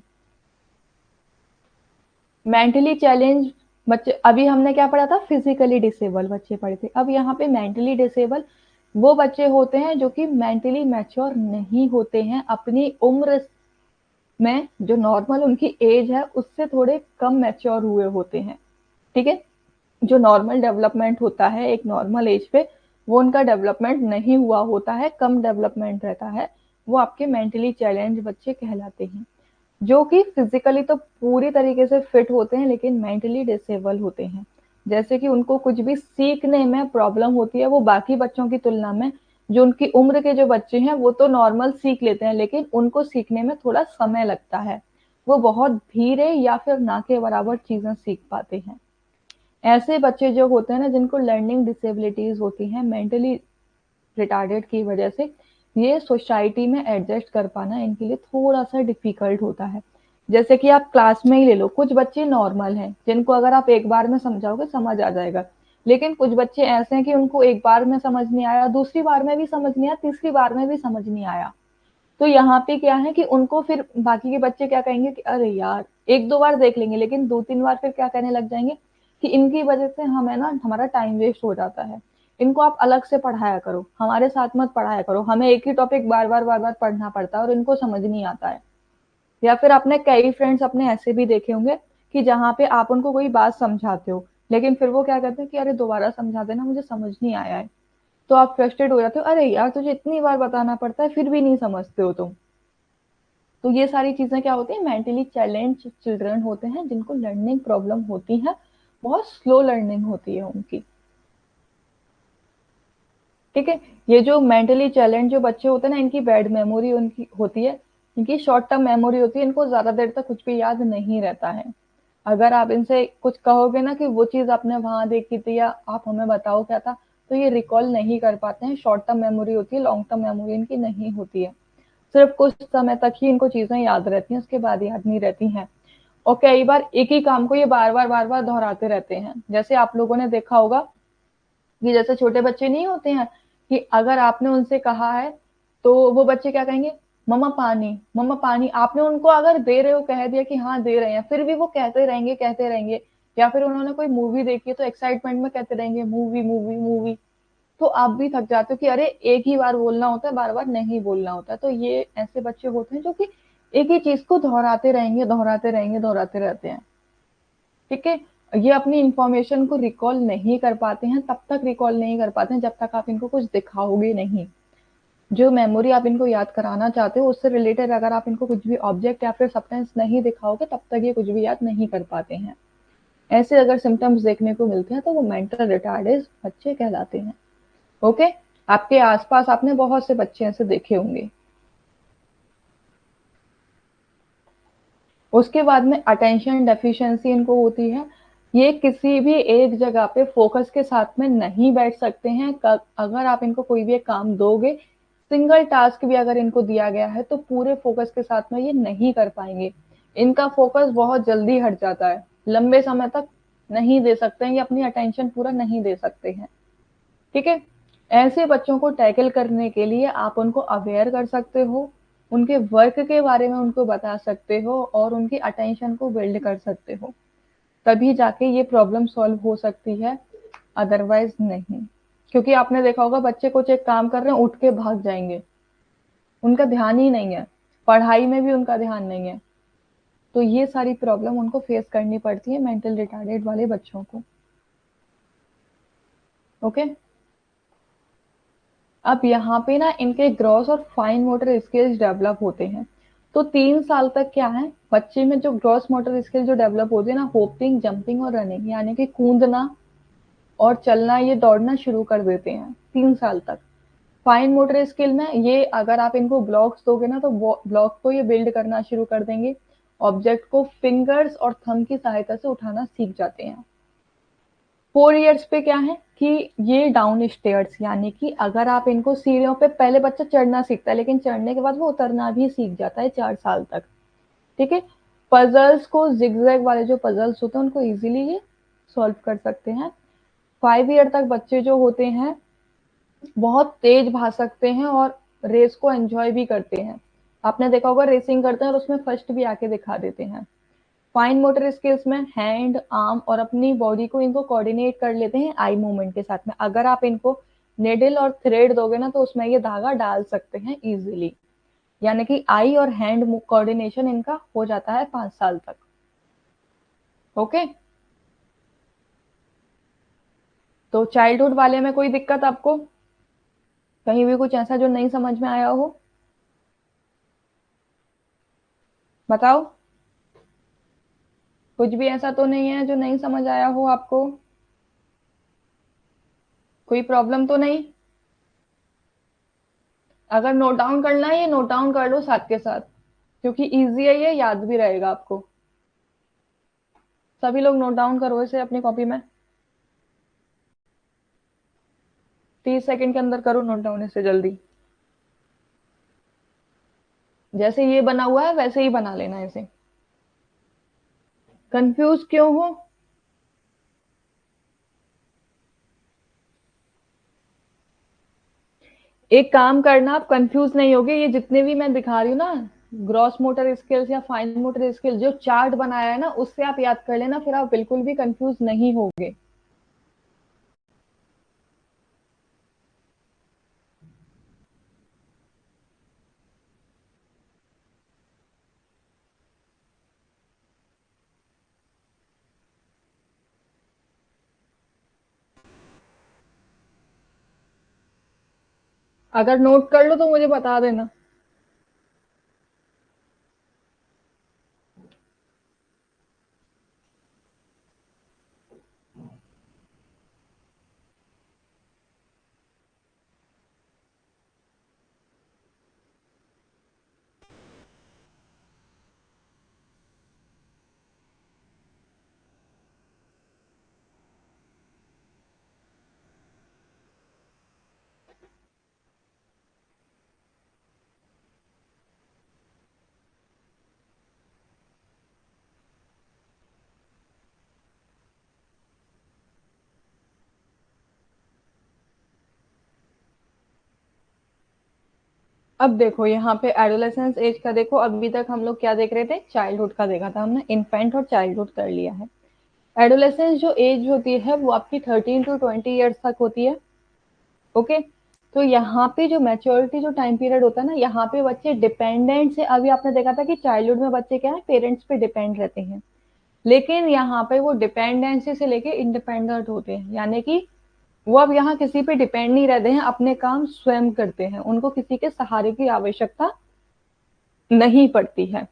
मेंटली चैलेंज बच्चे, अभी हमने क्या पढ़ा था, फिजिकली डिसेबल बच्चे पढ़े थे। अब यहाँ पे मेंटली डिसेबल वो बच्चे होते हैं जो कि मेंटली मैच्योर नहीं होते हैं, अपनी उम्र में जो नॉर्मल उनकी एज है उससे थोड़े कम मैच्योर हुए होते हैं। ठीक है, जो नॉर्मल डेवलपमेंट होता है एक नॉर्मल एज पे, वो उनका डेवलपमेंट नहीं हुआ होता है, कम डेवलपमेंट रहता है, वो आपके मेंटली चैलेंज बच्चे कहलाते हैं। जो कि फिजिकली तो पूरी तरीके से फिट होते हैं लेकिन मेंटली डिसेबल होते हैं, जैसे कि उनको कुछ भी सीखने में प्रॉब्लम होती है। वो बाकी बच्चों की तुलना में, जो उनकी उम्र के जो बच्चे हैं वो तो नॉर्मल सीख लेते हैं, लेकिन उनको सीखने में थोड़ा समय लगता है, वो बहुत धीरे या फिर ना के बराबर चीजें सीख पाते हैं। ऐसे बच्चे जो होते हैं ना, जिनको लर्निंग डिसेबिलिटीज होती हैं मेंटली रिटार्डेड की वजह से, ये सोसाइटी में एडजस्ट कर पाना इनके लिए थोड़ा सा डिफिकल्ट होता है। जैसे कि आप क्लास में ही ले लो, कुछ बच्चे नॉर्मल हैं जिनको अगर आप एक बार में समझाओगे समझ आ जाएगा, लेकिन कुछ बच्चे ऐसे हैं कि उनको एक बार में समझ नहीं आया, दूसरी बार में भी समझ नहीं आया, तीसरी बार में भी समझ नहीं आया। तो यहाँ पे क्या है कि उनको फिर बाकी के बच्चे क्या कहेंगे कि अरे यार, एक दो बार देख लेंगे लेकिन दो तीन बार फिर क्या कहने लग जाएंगे कि इनकी वजह से हमें ना हमारा टाइम वेस्ट हो जाता है, इनको आप अलग से पढ़ाया करो, हमारे साथ मत पढ़ाया करो, हमें एक ही टॉपिक बार बार पढ़ना पड़ता है और इनको समझ नहीं आता है। या फिर आपने कई फ्रेंड्स अपने ऐसे भी देखे होंगे कि जहाँ पे आप उनको कोई बात समझाते हो लेकिन फिर वो क्या कहते हैं कि अरे दोबारा समझा देना, मुझे समझ नहीं आया है। तो आप फ्रस्ट्रेट हो जाते हो, अरे यार तुझे इतनी बार बताना पड़ता है फिर भी नहीं समझते हो तुम। तो ये सारी चीजें क्या होती है, मेंटली चैलेंज चिल्ड्रन होते हैं जिनको लर्निंग प्रॉब्लम होती है, बहुत स्लो लर्निंग होती है उनकी। ठीक है, ये जो मेंटली चैलेंज जो बच्चे होते हैं ना, इनकी बैड मेमोरी उनकी होती है, इनकी शॉर्ट टर्म मेमोरी होती है, इनको ज्यादा देर तक कुछ भी याद नहीं रहता है। अगर आप इनसे कुछ कहोगे ना कि वो चीज आपने वहां देखी थी या आप हमें बताओ क्या था, तो ये रिकॉल नहीं कर पाते हैं। शॉर्ट टर्म मेमोरी होती है, लॉन्ग टर्म मेमोरी इनकी नहीं होती है। सिर्फ कुछ समय तक ही इनको चीजें याद रहती हैं, उसके बाद याद नहीं रहती हैं। और कई बार एक ही काम को ये बार बार दोहराते रहते हैं। जैसे आप लोगों ने देखा होगा कि जैसे छोटे बच्चे नहीं होते हैं कि अगर आपने उनसे कहा है तो वो बच्चे क्या कहेंगे, मम्मा पानी, मम्मा पानी। आपने उनको अगर दे रहे हो, कह दिया कि हाँ दे रहे हैं, फिर भी वो कहते रहेंगे कहते रहेंगे। या फिर उन्होंने कोई मूवी देखी है तो एक्साइटमेंट में कहते रहेंगे मूवी मूवी मूवी। तो आप भी थक जाते हो कि अरे एक ही बार बोलना होता है, बार बार नहीं बोलना होता है। तो ये ऐसे बच्चे होते हैं जो कि एक ही चीज को दोहराते रहेंगे, दोहराते रहेंगे, दोहराते रहते हैं। ठीक है, ये अपनी इंफॉर्मेशन को रिकॉल नहीं कर पाते हैं, तब तक रिकॉल नहीं कर पाते हैं जब तक आप इनको कुछ दिखाओगे नहीं। जो मेमोरी आप इनको याद कराना चाहते हो उससे रिलेटेड अगर आप इनको कुछ भी ऑब्जेक्ट या फिर सब्सटेंस नहीं दिखाओगे, तब तक ये कुछ भी याद नहीं कर पाते हैं। ऐसे अगर सिम्टम्स देखने को मिलते हैं तो वो मेंटल रिटार्डेड बच्चे कहलाते हैं। ओके, आपके आसपास आपने बहुत से बच्चे ऐसे देखे होंगे। उसके बाद में अटेंशन डेफिशिएंसी इनको होती है। ये किसी भी एक जगह पे फोकस के साथ में नहीं बैठ सकते हैं। अगर आप इनको कोई भी एक काम दोगे, सिंगल टास्क भी अगर इनको दिया गया है तो पूरे फोकस के साथ में ये नहीं कर पाएंगे। इनका फोकस बहुत जल्दी हट जाता है, लंबे समय तक नहीं दे सकते हैं, ये अपनी अटेंशन पूरा नहीं दे सकते हैं। ठीक है, ऐसे बच्चों को टैकल करने के लिए आप उनको अवेयर कर सकते हो, उनके वर्क के बारे में उनको बता सकते हो और उनकी अटेंशन को बिल्ड कर सकते हो, तभी जाके ये प्रॉब्लम सॉल्व हो सकती है, अदरवाइज नहीं। क्योंकि आपने देखा होगा बच्चे कुछ एक काम कर रहे हैं उठ के भाग जाएंगे, उनका ध्यान ही नहीं है, पढ़ाई में भी उनका ध्यान नहीं है। तो ये सारी प्रॉब्लम उनको फेस करनी पड़ती है मेंटल रिटार्डेड वाले बच्चों को। ओके, अब यहाँ पे ना इनके ग्रॉस और फाइन मोटर स्किल्स डेवलप होते हैं। तो 3 साल तक क्या है, बच्चे में जो ग्रॉस मोटर स्किल जो डेवलप होती है ना, होपिंग, जंपिंग और रनिंग, यानी कि कूदना और चलना, ये दौड़ना शुरू कर देते हैं 3 साल तक। फाइन मोटर स्किल में ये अगर आप इनको ब्लॉक्स दोगे ना तो ब्लॉक को ये बिल्ड करना शुरू कर देंगे, ऑब्जेक्ट को फिंगर्स और थंब की सहायता से उठाना सीख जाते हैं। 4 इयर्स पे क्या है कि ये डाउन स्टेयर्स, यानी कि अगर आप इनको सीढ़ियों पे, पहले बच्चा चढ़ना सीखता है लेकिन चढ़ने के बाद वो उतरना भी सीख जाता है 4 साल तक। ठीक है, पजल्स को, जिगजैग वाले जो पजल्स होते हैं उनको इजीली ये सॉल्व कर सकते हैं। 5 ईयर तक बच्चे जो होते हैं बहुत तेज भाग सकते हैं और रेस को एंजॉय भी करते हैं। आपने देखा होगा रेसिंग करते हैं और उसमें फर्स्ट भी आके दिखा देते हैं। फाइन मोटर स्किल्स में हैंड, आर्म और अपनी बॉडी को इनको कोऑर्डिनेट कर लेते हैं आई मूवमेंट के साथ में। अगर आप इनको नेडल और थ्रेड दोगे ना तो उसमें ये धागा डाल सकते हैं इजीली, यानी कि आई और हैंड कोऑर्डिनेशन इनका हो जाता है 5 साल तक। ओके, तो चाइल्डहुड वाले में कोई दिक्कत आपको, कहीं भी कुछ ऐसा जो नहीं समझ में आया हो, बताओ। कुछ भी ऐसा तो नहीं है जो नहीं समझ आया हो आपको, कोई प्रॉब्लम तो नहीं। अगर नोट डाउन करना है ये नोट डाउन कर लो साथ के साथ, क्योंकि इजी है, ये याद भी रहेगा आपको। सभी लोग नोट डाउन करो इसे अपनी कॉपी में, 30 सेकंड के अंदर करो नोट डाउन इसे जल्दी। जैसे ये बना हुआ है वैसे ही बना लेना इसे। कंफ्यूज क्यों हो? एक काम करना, आप कंफ्यूज नहीं होगे, ये जितने भी मैं दिखा रही हूँ ना, ग्रॉस मोटर स्किल्स या फाइन मोटर स्किल, जो चार्ट बनाया है ना उससे आप याद कर लेना, फिर आप बिल्कुल भी कंफ्यूज नहीं होगे। अगर नोट कर लो तो मुझे बता देना। अब देखो यहाँ पे एडोलेसेंस एज का देखो, अभी तक हम लोग क्या देख रहे थे, चाइल्डहुड का देखा था हमने, इन्फेंट और चाइल्डहुड कर लिया है। एडोलेसेंस जो एज होती है वो आपकी 13 to 20 ईयर्स तक होती है। ओके। तो यहाँ पे जो मैच्योरिटी जो टाइम पीरियड होता है ना, यहाँ पे बच्चे डिपेंडेंट से, अभी आपने देखा था कि चाइल्डहुड में बच्चे क्या है, पेरेंट्स पे डिपेंड रहते हैं, लेकिन यहाँ पे वो डिपेंडेंसी से लेके इंडिपेंडेंट होते हैं, यानी कि वो अब यहाँ किसी पे डिपेंड नहीं रहते हैं, अपने काम स्वयं करते हैं, उनको किसी के सहारे की आवश्यकता नहीं पड़ती है।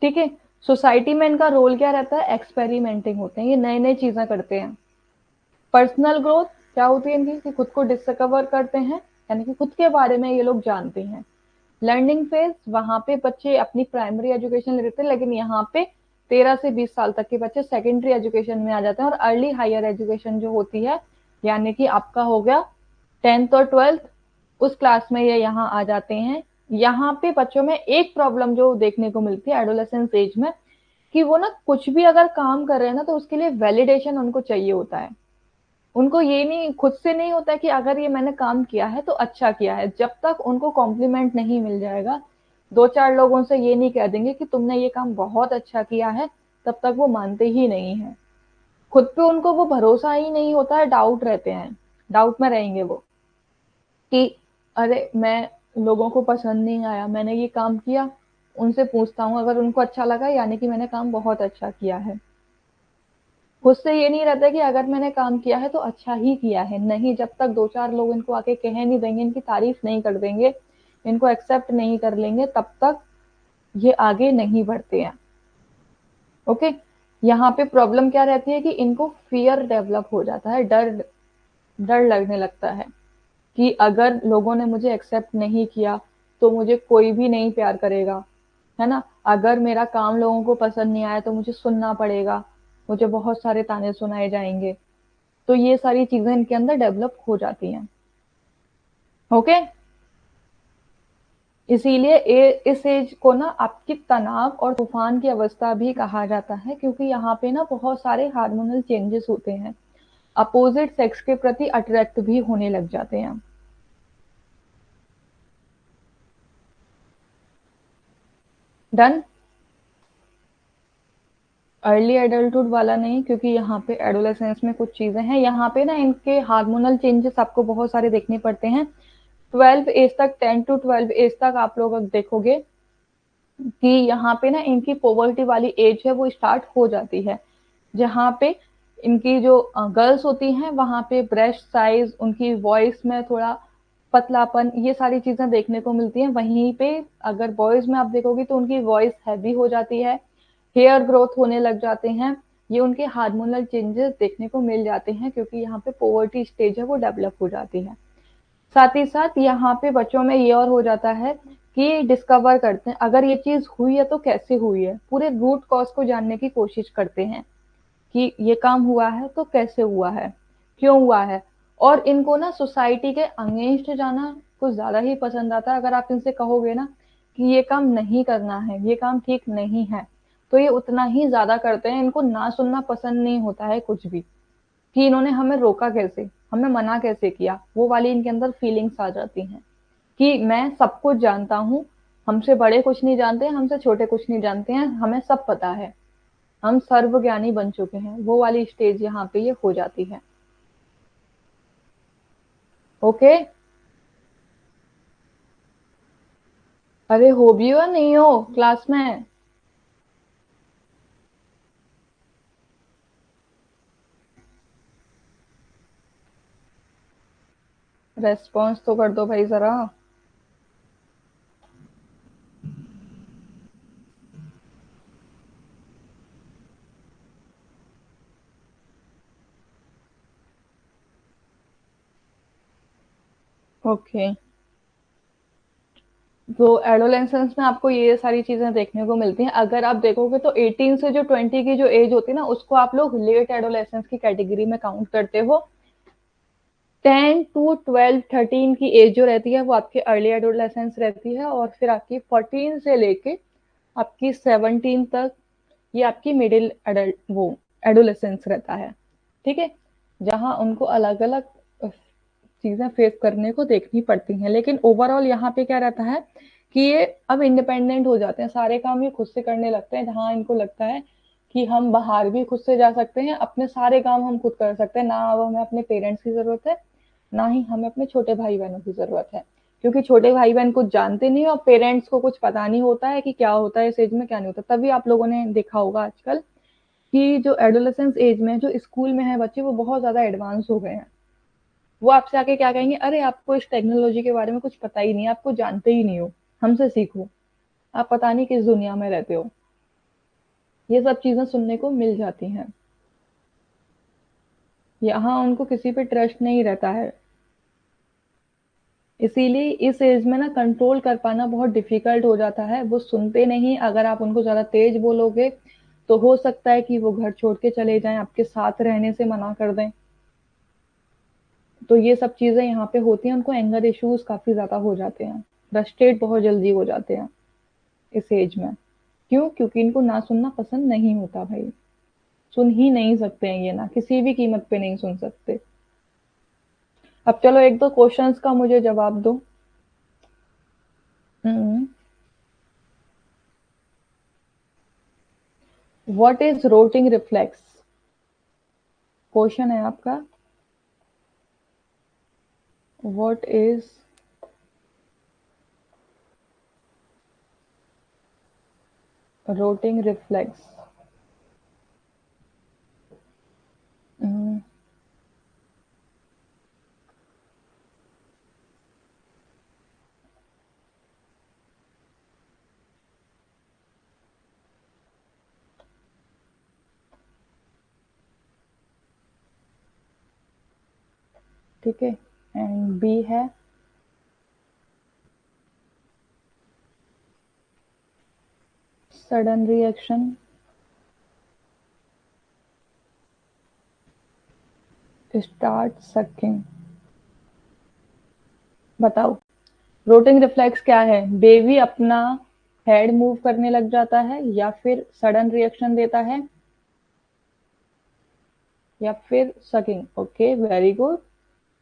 ठीक है। सोसाइटी में इनका रोल क्या रहता है, एक्सपेरिमेंटिंग होते हैं, ये नई नई चीजें करते हैं। पर्सनल ग्रोथ क्या होती है इनकी, कि खुद को डिस्कवर करते हैं, यानी कि खुद के बारे में ये लोग जानते हैं। लर्निंग फेज, वहां पे बच्चे अपनी प्राइमरी एजुकेशन लेते हैं, लेकिन यहाँ पे 13 से 20 साल तक के बच्चे सेकेंडरी एजुकेशन में आ जाते हैं, और अर्ली हायर एजुकेशन जो होती है, यानी कि आपका हो गया 10th और 12th, उस क्लास में ये यहाँ आ जाते हैं। यहाँ पे बच्चों में एक प्रॉब्लम जो देखने को मिलती है एडोलेसेंस एज में, कि वो ना कुछ भी अगर काम कर रहे हैं ना, तो उसके लिए वैलिडेशन उनको चाहिए होता है। उनको ये नहीं, खुद से नहीं होता कि अगर ये मैंने काम किया है तो अच्छा किया है, जब तक उनको कॉम्प्लीमेंट नहीं मिल जाएगा, दो चार लोगों से ये नहीं कह देंगे कि तुमने ये काम बहुत अच्छा किया है, तब तक वो मानते ही नहीं है। खुद पे उनको वो भरोसा ही नहीं होता है, डाउट रहते हैं, डाउट में रहेंगे वो, कि अरे मैं, लोगों को पसंद नहीं आया, मैंने ये काम किया, उनसे पूछता हूँ, अगर उनको अच्छा लगा यानी कि मैंने काम बहुत अच्छा किया है। खुद से ये नहीं रहता कि अगर मैंने काम किया है तो अच्छा ही किया है, नहीं, जब तक दो चार लोग इनको आके कह नहीं देंगे, इनकी तारीफ नहीं कर देंगे, इनको एक्सेप्ट नहीं कर लेंगे, तब तक ये आगे नहीं बढ़ते हैं। ओके। यहाँ पे प्रॉब्लम क्या रहती है कि इनको फियर डेवलप हो जाता है, डर, डर लगने लगता है कि अगर लोगों ने मुझे एक्सेप्ट नहीं किया तो मुझे कोई भी नहीं प्यार करेगा, है ना, अगर मेरा काम लोगों को पसंद नहीं आया तो मुझे सुनना पड़ेगा, मुझे बहुत सारे ताने सुनाए जाएंगे। तो ये सारी चीजें इनके अंदर डेवलप हो जाती हैं। ओके। इसीलिए इस एज को ना आपकी तनाव और तूफान की अवस्था भी कहा जाता है, क्योंकि यहाँ पे ना बहुत सारे हार्मोनल चेंजेस होते हैं, अपोजिट सेक्स के प्रति अट्रैक्ट भी होने लग जाते हैं। डन। अर्ली एडल्टहुड वाला नहीं, क्योंकि यहाँ पे एडोलेसेंस में कुछ चीजें हैं, यहाँ पे ना इनके हार्मोनल चेंजेस आपको बहुत सारे देखने पड़ते हैं। 12 एज तक, 10 to 12 एज तक आप लोग देखोगे कि यहाँ पे ना इनकी पोवर्टी वाली एज है वो स्टार्ट हो जाती है, जहाँ पे इनकी जो गर्ल्स होती हैं वहां पे ब्रेस्ट साइज, उनकी वॉइस में थोड़ा पतलापन, ये सारी चीजें देखने को मिलती हैं। वहीं पे अगर बॉयज में आप देखोगे तो उनकी वॉइस हैवी हो जाती है, हेयर ग्रोथ होने लग जाते हैं, ये उनके हार्मोनल चेंजेस देखने को मिल जाते हैं, क्योंकि यहाँ पे पोवर्टी स्टेज है वो डेवलप हो जाती है। साथ ही साथ यहाँ पे बच्चों में ये और हो जाता है कि डिस्कवर करते हैं अगर ये चीज हुई है तो कैसे हुई है, पूरे रूट कॉज को जानने की कोशिश करते हैं कि ये काम हुआ है तो कैसे हुआ है, क्यों हुआ है। और इनको ना सोसाइटी के अगेंस्ट जाना कुछ ज्यादा ही पसंद आता है। अगर आप इनसे कहोगे ना कि ये काम नहीं करना है, ये काम ठीक नहीं है, तो ये उतना ही ज्यादा करते हैं, इनको ना सुनना पसंद नहीं होता है कुछ भी, कि इन्होंने हमें रोका कैसे, हमें मना कैसे किया, वो वाली इनके अंदर फीलिंग्स आ जाती हैं कि मैं सब कुछ जानता हूँ, हमसे बड़े कुछ नहीं जानते, हमसे छोटे कुछ नहीं जानते हैं, हमें सब पता है, हम सर्वज्ञानी बन चुके हैं, वो वाली स्टेज यहाँ पे ये हो जाती है। ओके। अरे हो भी हो नहीं हो क्लास में, रेस्पॉन्स तो कर दो भाई जरा। ओके। तो एडोलेसेंस में आपको ये सारी चीजें देखने को मिलती हैं। अगर आप देखोगे तो 18 से जो 20 की जो एज होती है ना, उसको आप लोग लेट एडोलेसेंस की कैटेगरी में काउंट करते हो। 10 to 12, 13 की एज जो रहती है वो आपकी अर्ली एडोलेसेंस रहती है, और फिर आपकी 14 से लेके आपकी 17 तक ये आपकी मिडिल एडल्ट वो एडोलेसेंस रहता है। ठीक है। जहाँ उनको अलग अलग चीजें फेस करने को देखनी पड़ती हैं, लेकिन ओवरऑल यहाँ पे क्या रहता है कि ये अब इंडिपेंडेंट हो जाते हैं, सारे काम ये खुद से करने लगते हैं, जहाँ इनको लगता है कि हम बाहर भी खुद से जा सकते हैं, अपने सारे काम हम खुद कर सकते हैं, ना अब हमें अपने पेरेंट्स की जरूरत है, ना ही हमें अपने छोटे भाई बहनों की जरूरत है, क्योंकि छोटे भाई बहन कुछ जानते नहीं और पेरेंट्स को कुछ पता नहीं होता है कि क्या होता है इस एज में क्या नहीं होता। तभी आप लोगों ने देखा होगा आजकल कि जो एडोलेसेंस एज में जो स्कूल में है बच्चे वो बहुत ज्यादा एडवांस हो गए हैं। वो आपसे आके क्या कहेंगे, अरे आपको इस टेक्नोलॉजी के बारे में कुछ पता ही नहीं, आपको जानते ही नहीं हो, हमसे सीखो, आप पता नहीं किस दुनिया में रहते हो। ये सब चीजें सुनने को मिल जाती हैं। यहाँ उनको किसी पे ट्रस्ट नहीं रहता है, इसीलिए इस एज में ना कंट्रोल कर पाना बहुत डिफिकल्ट हो जाता है। वो सुनते नहीं, अगर आप उनको ज्यादा तेज बोलोगे तो हो सकता है कि वो घर छोड़ के चले जाएं, आपके साथ रहने से मना कर दें। तो ये सब चीजें यहाँ पे होती हैं, उनको एंगर इश्यूज काफी ज्यादा हो जाते हैं, फ्रस्ट्रेट बहुत जल्दी हो जाते हैं इस एज में। क्यों? क्योंकि इनको ना सुनना पसंद नहीं होता भाई, सुन ही नहीं सकते हैं ये, ना किसी भी कीमत पे नहीं सुन सकते। अब चलो एक दो क्वेश्चंस का मुझे जवाब दो। What is rooting reflex? Question है आपका, व्हाट इज रोटिंग रिफ्लेक्स? ठीक है, एंड बी है सडन रिएक्शन, स्टार्ट सकिंग। बताओ, रोटिंग रिफ्लेक्स क्या है? बेबी अपना हेड मूव करने लग जाता है, या फिर सडन रिएक्शन देता है, या फिर sucking? Okay, very good,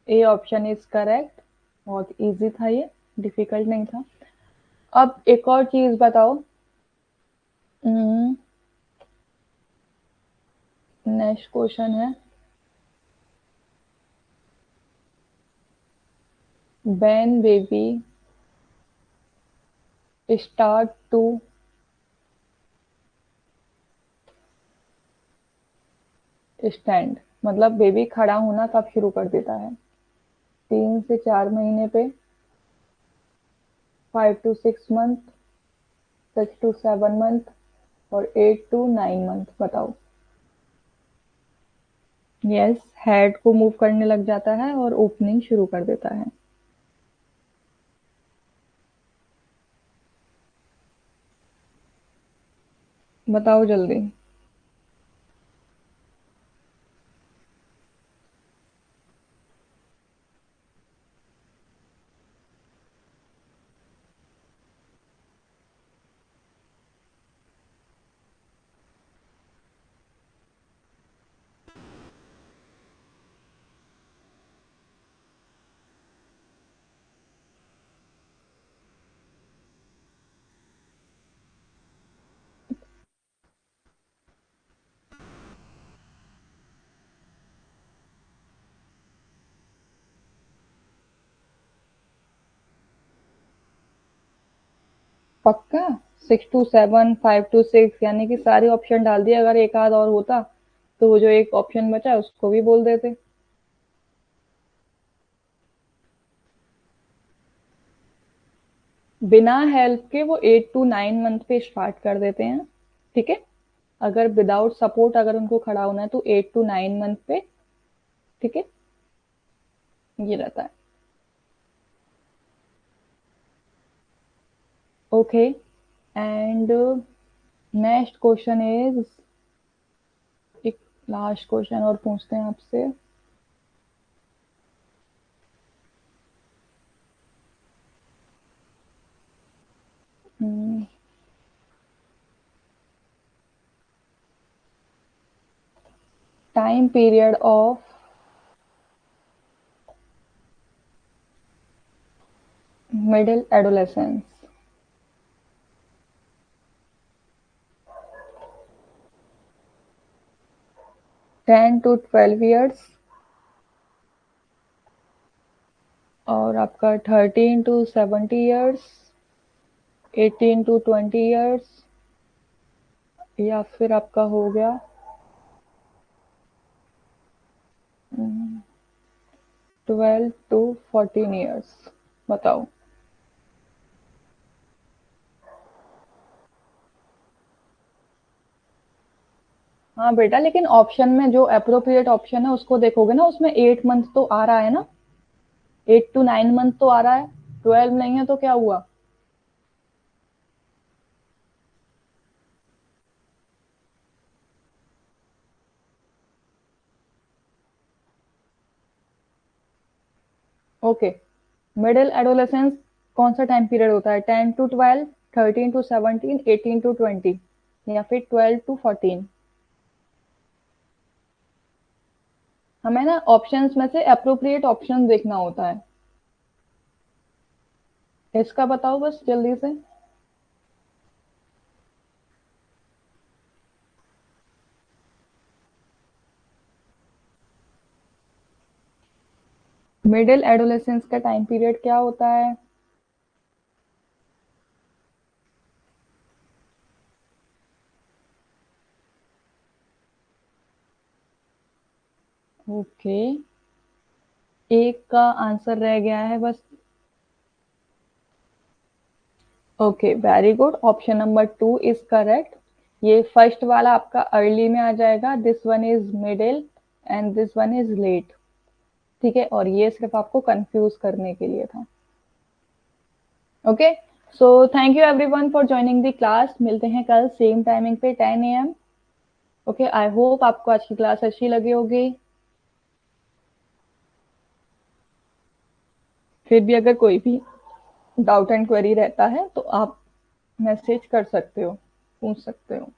A option is correct. बहुत इजी था ये, डिफिकल्ट नहीं था। अब एक और चीज बताओ, नेक्स्ट क्वेश्चन है, when baby start to stand, मतलब बेबी खड़ा होना कब शुरू कर देता है? 3 से 4 महीने पे, 5 to 6 मंथ, 6 to 7 मंथ, और 8 to 9 मंथ? बताओ। यस, हेड को मूव करने लग जाता है और ओपनिंग शुरू कर देता है। बताओ जल्दी। पक्का? 6 to 7, 5 to 6, यानी कि सारे ऑप्शन डाल दिए, अगर एक आध और होता तो वो जो एक ऑप्शन बचा उसको भी बोल देते। बिना हेल्प के वो 8 to 9 मंथ पे स्टार्ट कर देते हैं। ठीक है, अगर विदाउट सपोर्ट अगर उनको खड़ा होना है तो 8 to 9 मंथ पे। ठीक है, ये रहता है। Okay, and next question is, एक लास्ट क्वेश्चन और पूछते हैं आपसे। Time period of middle adolescence. 10 to 12 years, और आपका 13 to 70 years, 18 to 20 years, या फिर आपका हो गया 12 to 14 years। बताओ। हाँ बेटा, लेकिन ऑप्शन में जो अप्रोप्रिएट ऑप्शन है उसको देखोगे ना, उसमें 8 मंथ तो आ रहा है ना, 8 to 9 मंथ तो आ रहा है, 12 नहीं है तो क्या हुआ। ओके, मिडिल एडोलेसेंस कौन सा टाइम पीरियड होता है, 10 to 12, 13 to 17, 18 to 20, या फिर 12 to 14। हमें ना ऑप्शंस में से अप्रोप्रिएट ऑप्शन देखना होता है। इसका बताओ बस जल्दी से। मिडिल एडोलेसेंस का टाइम पीरियड क्या होता है। ओके, एक का आंसर रह गया है बस। Okay, very good, option number 2 is correct. ये फर्स्ट वाला आपका अर्ली में आ जाएगा, this one is middle and this one is late. ठीक है, और ये सिर्फ आपको कंफ्यूज करने के लिए था। Okay, so thank you everyone for joining the class. मिलते हैं कल सेम टाइमिंग पे 10 AM। ओके, आई होप आपको आज की क्लास अच्छी लगी होगी। फिर भी अगर कोई भी डाउट एंड क्वेरी रहता है तो आप मैसेज कर सकते हो, पूछ सकते हो।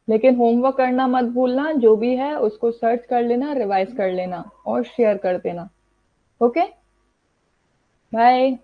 लेकिन होमवर्क करना मत भूलना, जो भी है उसको सर्च कर लेना, रिवाइज कर लेना और शेयर कर देना। Okay, bye.